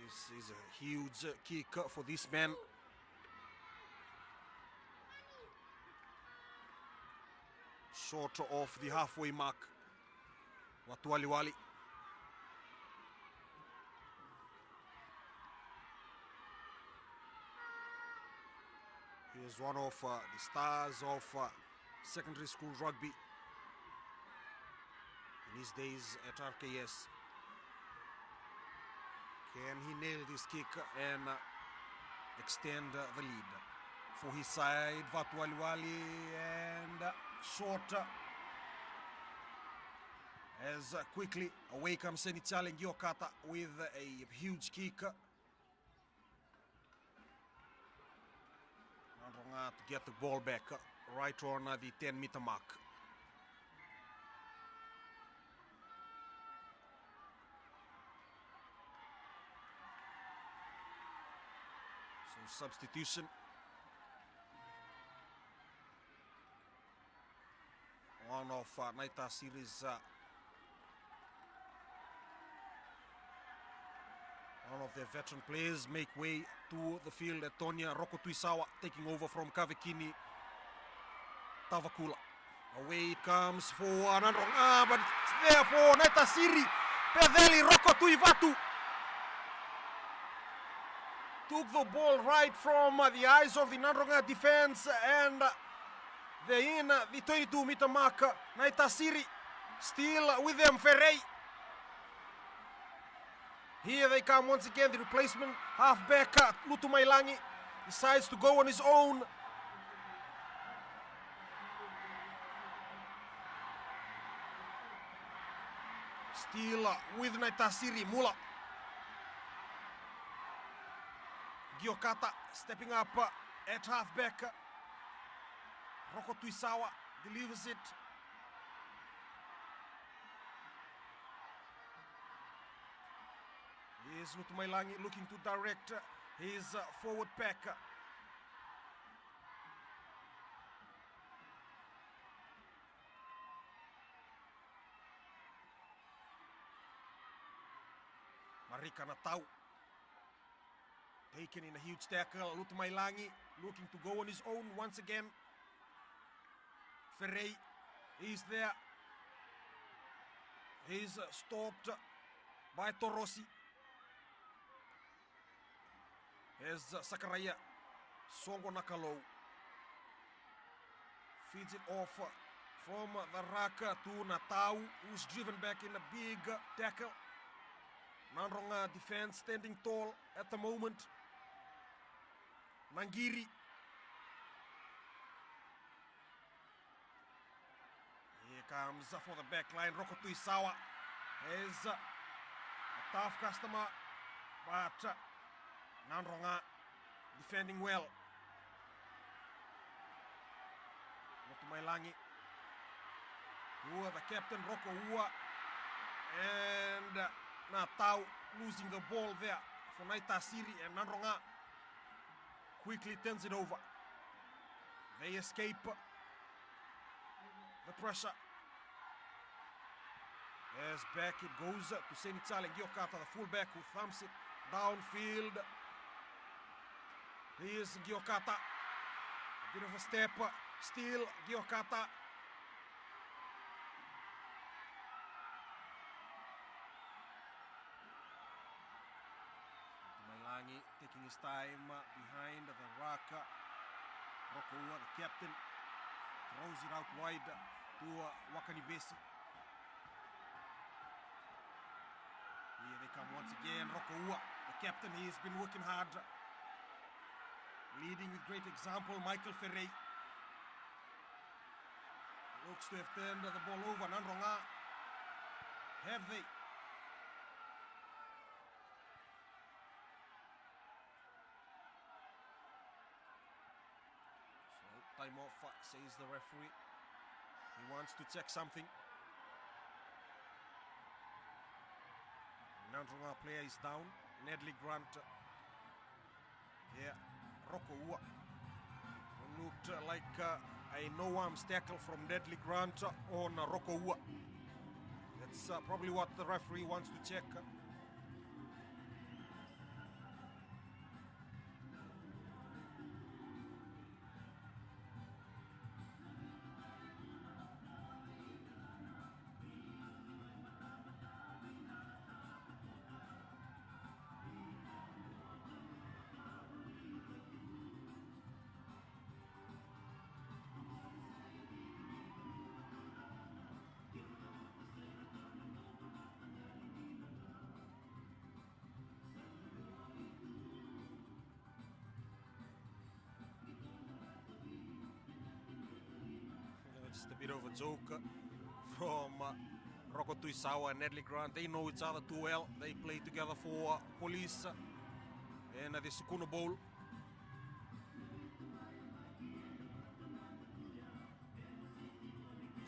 This is a huge kick for this man. Short of the halfway mark. Vatualiwali. He is one of the stars of secondary school rugby in his days at RKS. Can he nail this kick and extend the lead? For his side, Vatualiwali, and short. As quickly away comes Senitsale Giokata with a huge kick. Nadroga to get the ball back right on the 10-meter mark. So substitution. One of Naitasiri's one of their veteran players make way to the field. Tonya Rokotuisawa taking over from Kavekini Tavakula. Away it comes for Nadroga, but it's there for Naitasiri. Pedeli Rokotuivatu took the ball right from the eyes of the Nadroga defense, and they're in the 22-meter mark. Naitasiri still with them. Ferrey. Here they come once again, the replacement halfback Lutumailangi decides to go on his own. Still with Naitasiri, Mula. Giokata stepping up at halfback. Rokotuisawa delivers it. Here's Lutumailangi looking to direct his forward pack. Marika Natau taken in a huge tackle. Lutumailangi looking to go on his own once again. Ferrei is there. He's stopped by Torosi. Here's Sakaraya. Songo Nakalo feeds it off from the rack to Natau, who's driven back in a big tackle. Nadroga defense standing tall at the moment. Nangiri. Here comes for the back line, Roko Tuisawa is a tough customer, but Nadroga defending well. Lutumailangi, Ua, the captain, Roko Ua, and Natau losing the ball there for Naitasiri, and Nadroga quickly turns it over. They escape the pressure. As back it goes to Senitsale Giokata, the fullback, who thumps it downfield. Here's Giokata. A bit of a step. Still Giokata. Lutumailangi taking his time behind the rack. Rokoua, the captain, throws it out wide to Wakanibesi. Here they come once again. Rokoua, the captain, he has been working hard. Leading with great example, Michael Ferrei. Looks to have turned the ball over. Nadroga, have they? So, time off, says the referee. He wants to check something. Nadroga player is down. Nedley Grant. Yeah, Roko Ua. Looked like a no-arms tackle from Nedley Grant on Roko Ua. That's probably what the referee wants to check. Just a bit of a joke from Roko Tuisawa and Nedley Grant. They know each other too well. They play together for Police in the Sukuno Bowl.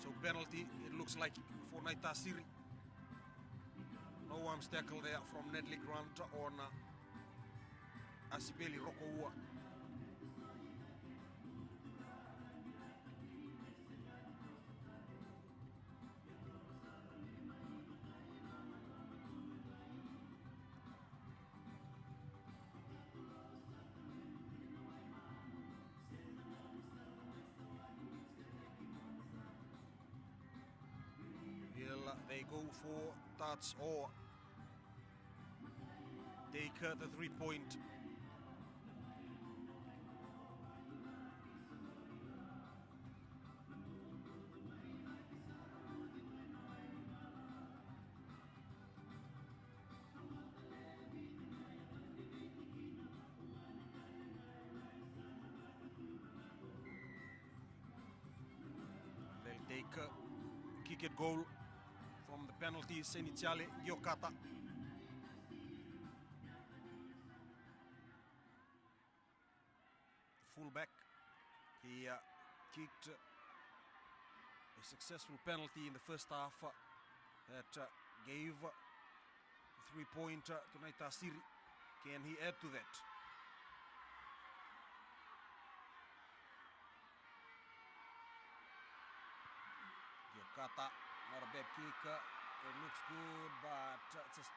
So penalty, it looks like, for Naitasiri. No arms tackle there from Nedley Grant on Asibeli Roko Ua. Will they go for touch or take the 3-point? They'll take a kick at goal from the penalty, Senitsale Giokata. The fullback, he kicked a successful penalty in the first half that gave a 3-pointer to Naitasiri. Can he add to that? Giokata, not a bad kick. It looks good, but just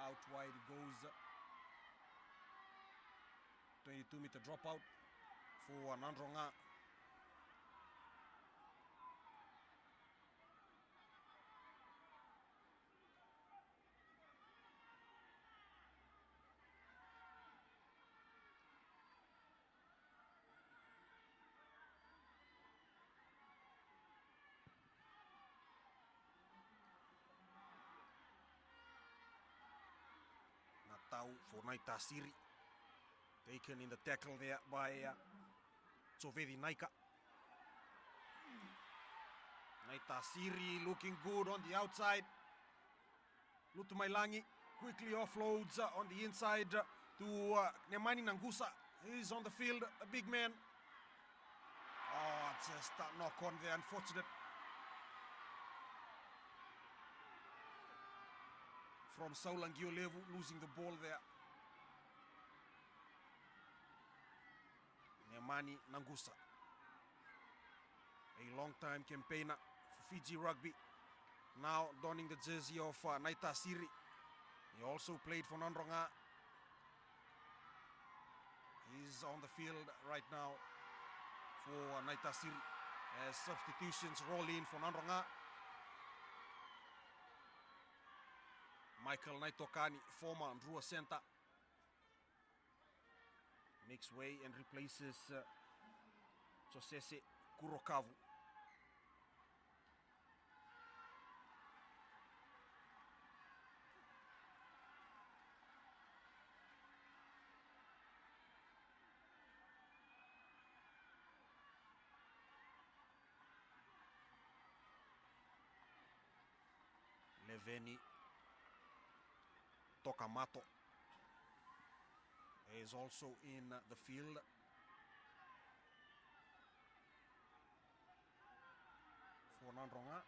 out wide it goes. 22-meter dropout for Nadroga. Natau for Naitasiri. Taken in the tackle there by Tsovedi Naika. Naitasiri looking good on the outside. Lutumailangi quickly offloads on the inside to Nemani Nangusa. He's on the field, a big man. Oh, just a knock on there, unfortunate. From Saulangiolevu losing the ball there. Nemani Nangusa, a long-time campaigner for Fiji Rugby, now donning the jersey of Naitasiri. He also played for Nadroga. He's on the field right now for Naitasiri as substitutions roll in for Nadroga. Michael Naitokani, former Ndrua center, makes way and replaces Josese Kurokavu. Leveni Tokamato is also in the field. For Nadroga.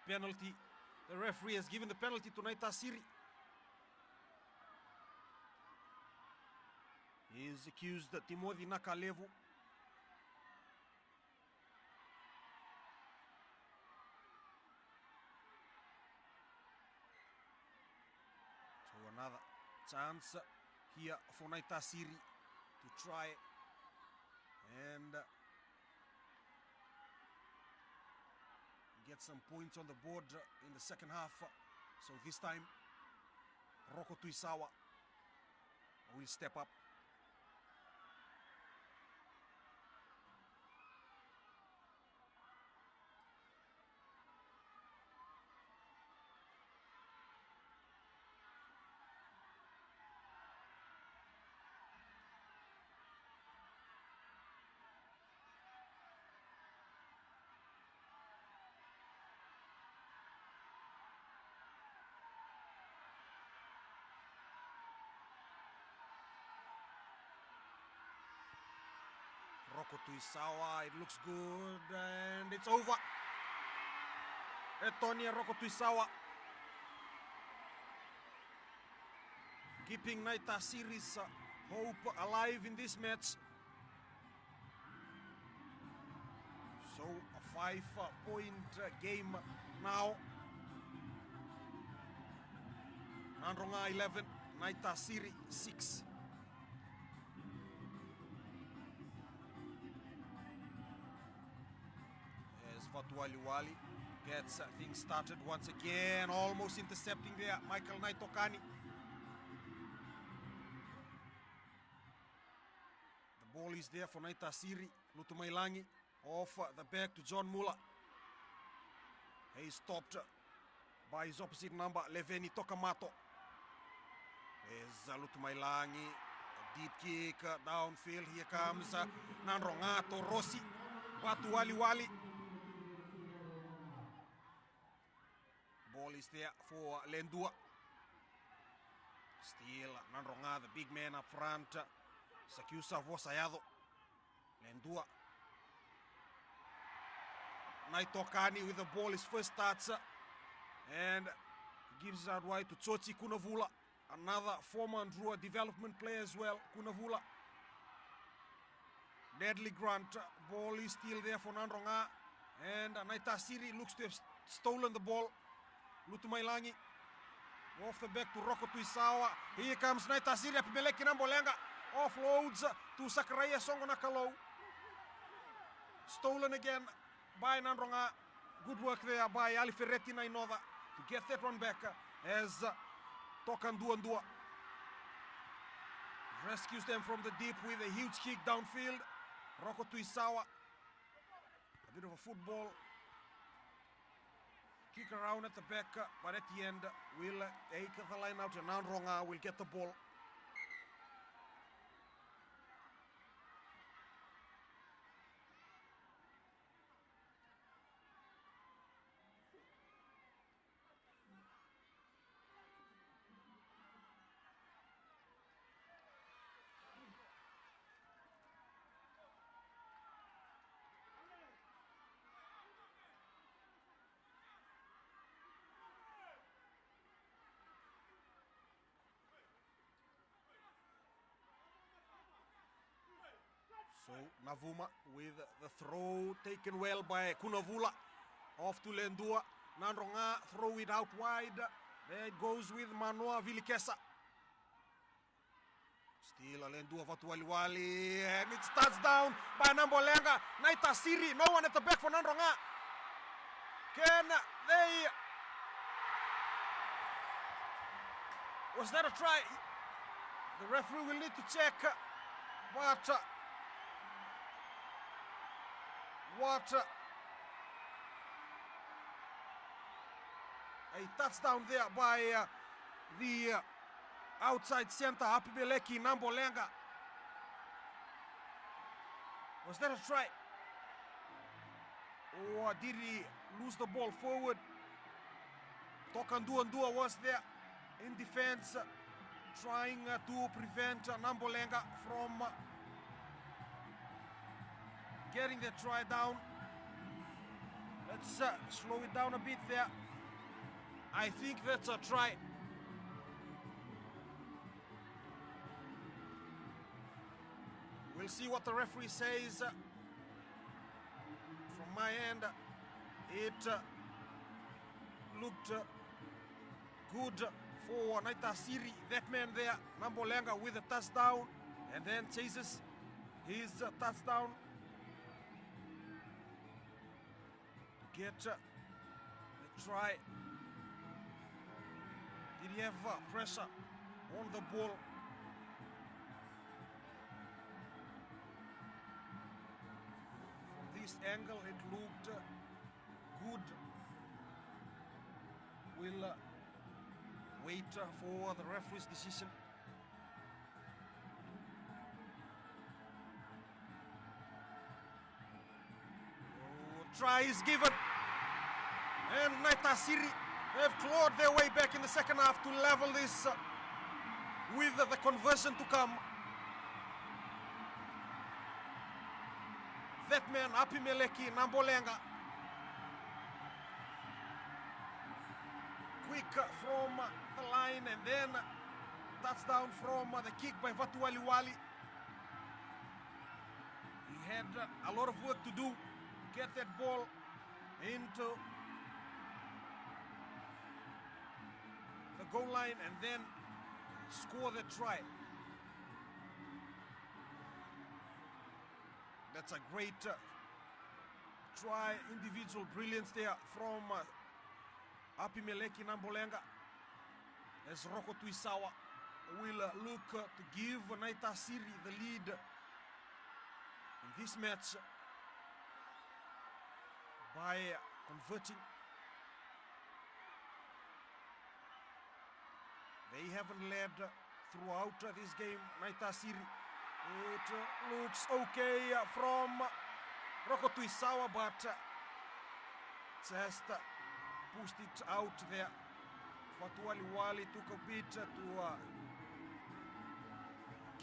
Penalty. The referee has given the penalty to Naitasiri. He is accused Timothy Nakalevu. So another chance here for Naitasiri to try and get some points on the board in the second half. So this time, Roko Tuisawa will step up. Roko Tuisawa, it looks good, and it's over. Etonia Roko Tuisawa keeping Naitasiri's hope alive in this match. So a 5-point game now. Nadroga 11, Naitasiri 6. As Vatualiwali gets things started once again, almost intercepting there, Michael Naitokani. The ball is there for Naitasiri. Lutumailangi off the back to John Muller. He's stopped by his opposite number, Leveni Tokamato. There's Lutumailangi, a deep kick downfield. Here comes Nadroga Rossi, Vatualiwali. Ball is there for Lendua. Still Nadroga, the big man up front. Sakiusa Vosayado. Lendua. Naitokani with the ball, his first starts. And gives it out wide to Tsotsi Kunavula. Another former Ndrua development player as well, Kunavula. Deadly Grant, ball is still there for Nadroga. And Naitasiri looks to have stolen the ball. Lutumailangi. Off the back to Roko Tuisawa. Here comes Naitasiri, Apibeleki Nambolenga. Offloads to Sakaraya Songonakalo. Stolen again by Nadroga. Good work there by Ali Ferretti Nainoda to get that one back as Tokandua rescues them from the deep with a huge kick downfield. Roko Tuisawa. A bit of a football kick around at the back, but at the end will take the line out and Nadroga will get the ball. So Navuma with the throw taken well by Kunavula. Off to Lendua. Nadroga throw it out wide. There it goes with Manoa Vilikesa. Still Lendua Vatualiwali. And it's touchdown by Nambolenga. Naitasiri. No one at the back for Nadroga. Can they... Was that a try? The referee will need to check. But... what a touchdown there by the outside center Apibeleki Nambolenga. Was that a try? Or did he lose the ball forward? Tokandua was there in defense, trying to prevent Nambolenga from getting the try down. Let's slow it down a bit there. I think that's a try. We'll see what the referee says. From my end, it looked good for Naitasiri. That man there, Nambolenga, with a touchdown, and then chases his touchdown. Get a try. Did he have pressure on the ball? From this angle, it looked good. We'll wait for the referee's decision. Try is given, and Naitasiri have clawed their way back in the second half to level this with the conversion to come. That man, Apibeleki Nambolenga, quick from the line, and then touchdown from the kick by Vatualiwali. He had a lot of work to do. Get that ball into the goal line and then score the try. That's a great try, individual brilliance there from Apibeleki Nambolenga, as Roko Tuisawa will look to give Naitasiri the lead in this match by converting. They haven't led throughout this game, Naitasiri. It looks okay from Roko Tuisawa, but just pushed it out there. Vatualiwali took a bit to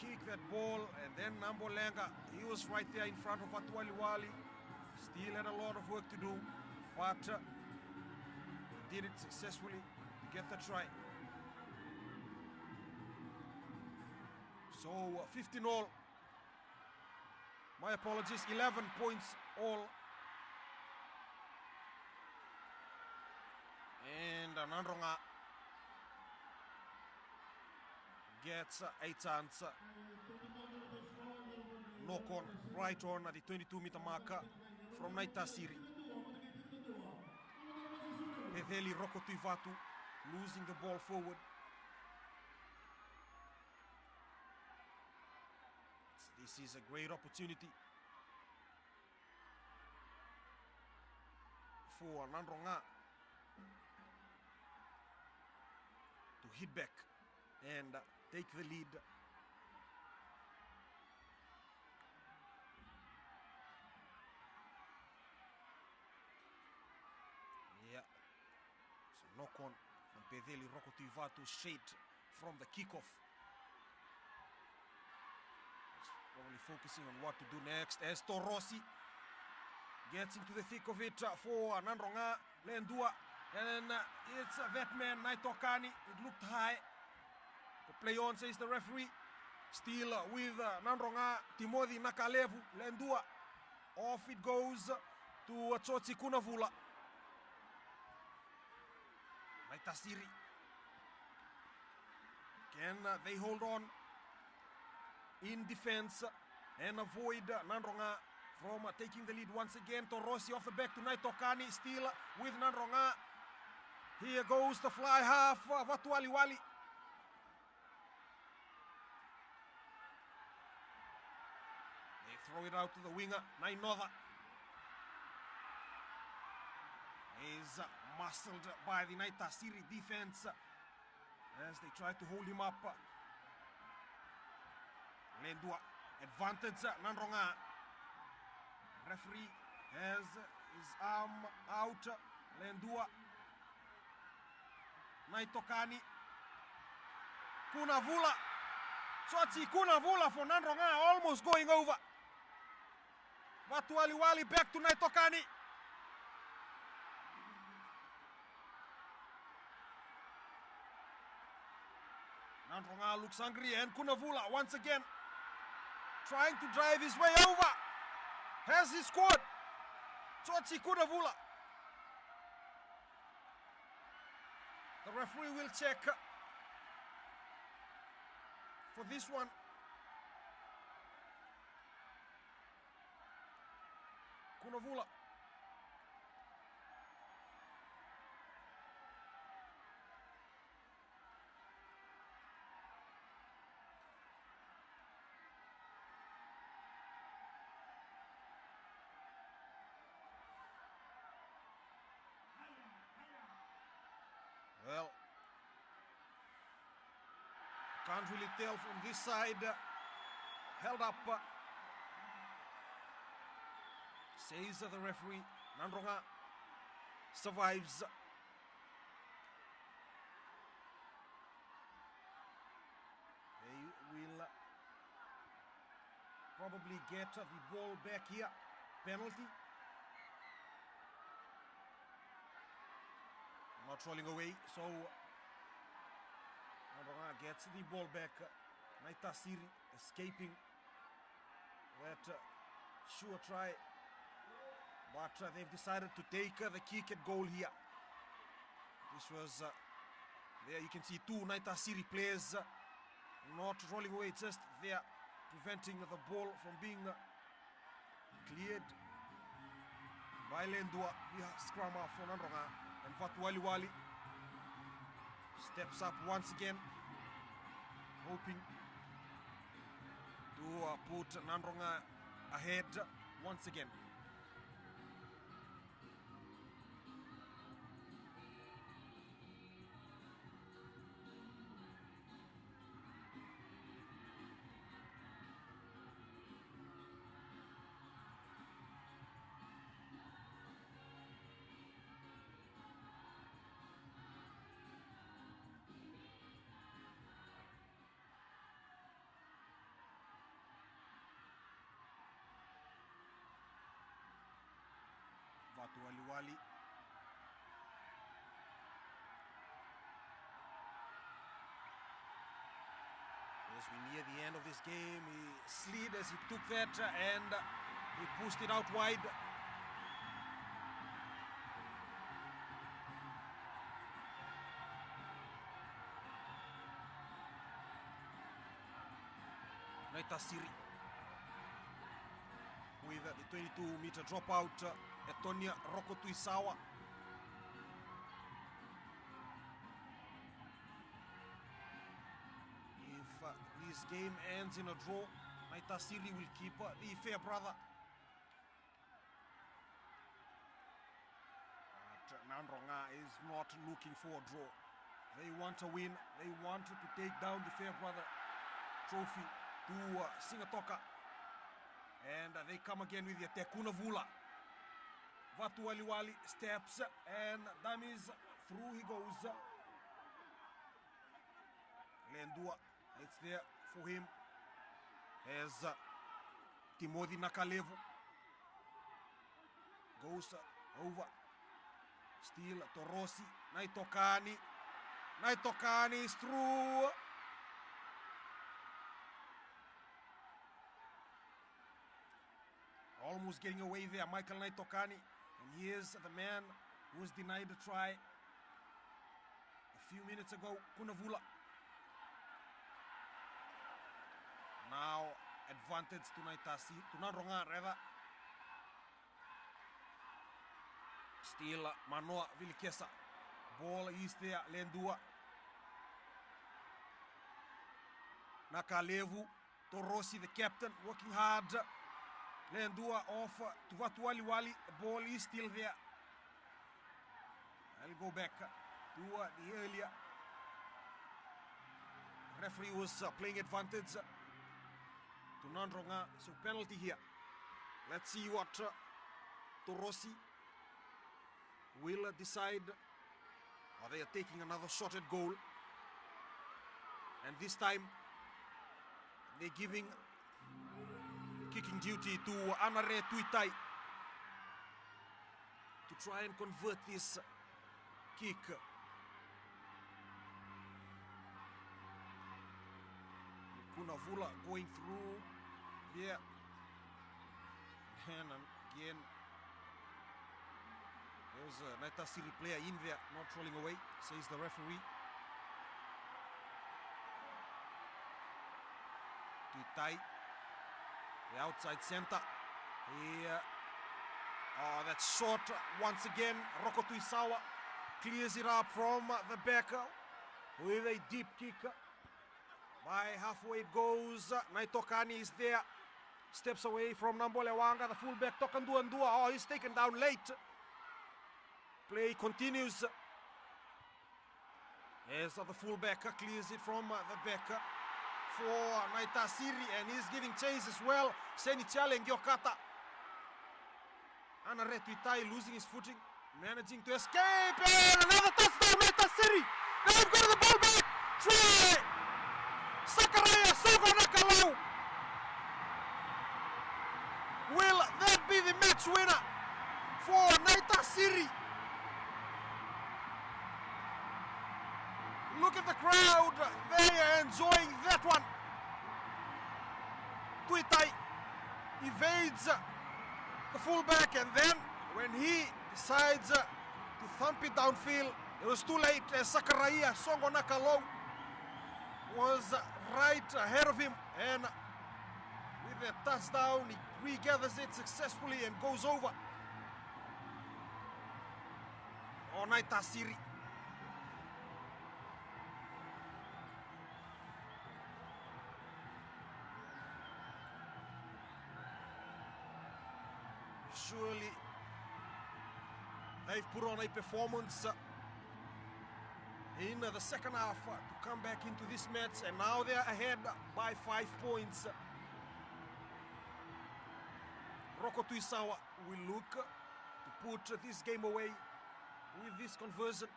kick that ball, and then Nambolenga, he was right there in front of Vatualiwali. Still had a lot of work to do, but he did it successfully to get the try. So 15 all. My apologies, 11 points all. And Nadroga gets a chance. Knock on right on at the 22-meter marker from Naitasiri. Pedeli Rokotuivatu losing the ball forward. This is a great opportunity for Nadroga to hit back and take the lead. Yeah, so knock on from Pedeli Rokotuivatu straight from the kickoff. Probably focusing on what to do next as Torossi gets into the thick of it for Nadroga, Lendua, and then it's that man, Naitokani. It looked high. The play on, says the referee. Still with Nadroga, Timothy Nakalevu, Lendua. Off it goes to Tsotsi Kunavula. Naitasiri. Can they hold on in defense and avoid Nadroga from taking the lead once again? Torossi off the back to Naitokani, still with Nadroga. Here goes the fly half, Vatualiwali. They throw it out to the winger, Nainova. Is muscled by the Naitasiri defense as they try to hold him up. Lendua, advantage, Nadroga. Referee has his arm out. Lendua, Naitokani, Kunavula, Tsotsi Kunavula for Nadroga, almost going over. Vatualiwali back to Naitokani. Nadroga looks hungry, and Kunavula once again trying to drive his way over. Has he scored? Tsotsi Kunavula. The referee will check for this one. Kunavula. Well, can't really tell from this side. Held up, says the referee. Nadroga survives. They will probably get the ball back here. Penalty. Not rolling away, so Nadroga gets the ball back. Naitasiri escaping that sure try, but they've decided to take the kick at goal here. This was there you can see two Naitasiri players not rolling away, just there preventing the ball from being cleared by Lendua. We have scrum off for Nadroga, and Vatualiwali steps up once again, hoping to put Nadroga ahead once again. Fatu Waliwali. As we near the end of this game, he slid as he took that and he pushed it out wide. Naitasiri with the 22-meter dropout. Etonia Rokotuisawa. If this game ends in a draw, Naitasiri will keep the Farebrother. But Nadroga is not looking for a draw. They want a win. They want to take down the Farebrother trophy to Singatoka. And they come again with the Tekuna Vula. Vatu Waliwali steps and dummies. Through he goes. Lendua, it's there for him. As Timothy Nakalevu goes over. Still Torosi. Naitokani is through. Almost getting away there, Michael Naitokani. And here's the man who was denied a try a few minutes ago, Kunavula. Now advantage to Naitasiri, to Nadroga rather. Still Manoa Vilikesa. Ball is there, Lendua. Nakalevu, Torosi the captain, working hard. Lendua off to Vatu Waliwali. The ball is still there. I'll go back to the earlier. Referee was playing advantage to Nadroga. So penalty here. Let's see what Torosi will decide. Or they are taking another shot at goal. And this time they're giving kicking duty to Anare Tuitai to try and convert this kick. Kunavula going through there. And again, there's a Naitasiri player in there, not rolling away, says the referee. Tuitai. The outside center. Here. Oh, that's short once again. Rokotuisawa clears it up from the back with a deep kick. By halfway it goes. Naitokani is there. Steps away from Nambolewanga, the fullback. Tokanduandua. Oh, he's taken down late. Play continues. As the fullback clears it from the back for Naitasiri, and he's giving chase as well. Senichale Ngiokata. Anare Tuitai losing his footing, managing to escape, and another touchdown, Naitasiri. They've got the ball back. Try. Sakaraya Sogonakalau. Will that be the match winner for Naitasiri? Look at the crowd, they are enjoying that one. Tuitai evades the fullback, and then when he decides to thump it downfield, it was too late. Sakaraya Songonakalo was right ahead of him, and with a touchdown, he regathers it successfully and goes over. Oh, Naitasiri. Surely they've put on a performance in the second half to come back into this match, and now they're ahead by 5 points. Rokotuisawa will look to put this game away with this conversion.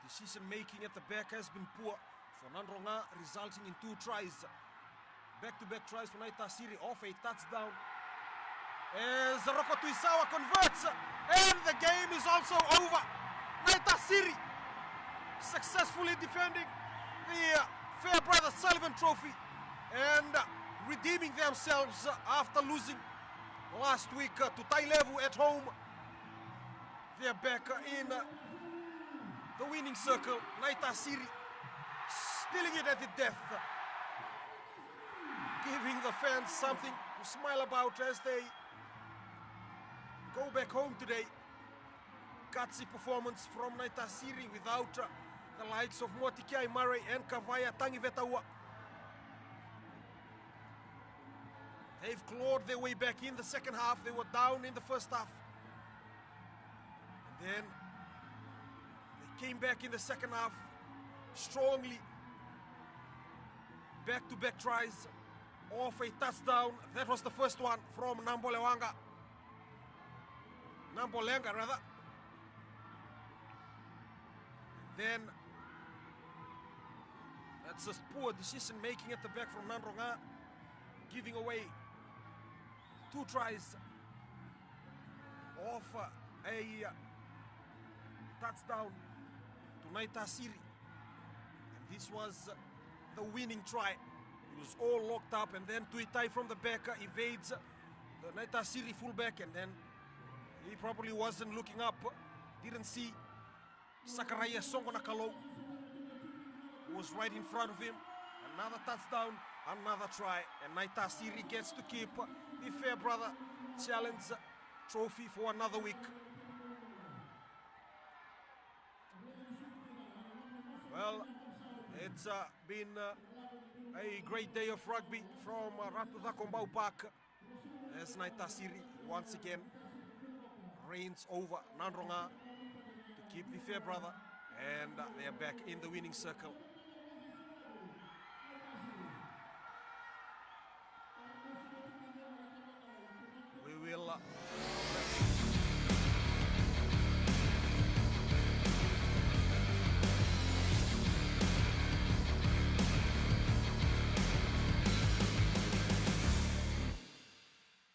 Decision making at the back has been poor for Nadroga, resulting in 2 tries. Back-to-back tries for Naitasiri off a touchdown. As Roko Tuisawa converts, and the game is also over. Naitasiri successfully defending the Farebrother Sullivan Trophy and redeeming themselves after losing last week to Tailevu at home. They're back in the winning circle. Naitasiri stealing it at the death, giving the fans something to smile about as they go back home today. Gutsy performance from Naitasiri without the likes of Motikiai Murray and Kavaya Tangivetaua. They've clawed their way back in the second half. They were down in the first half. And then they came back in the second half strongly. Back-to-back tries off a touchdown. That was the first one from Nambolenga rather. Then that's just poor decision making at the back from Nadroga, giving away 2 tries off a touchdown to Naitasiri. And this was the winning try. It was all locked up, and then Tuitai from the back evades the Naitasiri fullback, and then he probably wasn't looking up, didn't see Sakaraya Songonakalo, who was right in front of him. Another touchdown, another try, and Naitasiri gets to keep the Farebrother Challenge trophy for another week. Well, it's been a great day of rugby from Ratuda Kombau Park as Naitasiri once again reigns over Nadroga to keep the Farebrother, and they are back in the winning circle. We will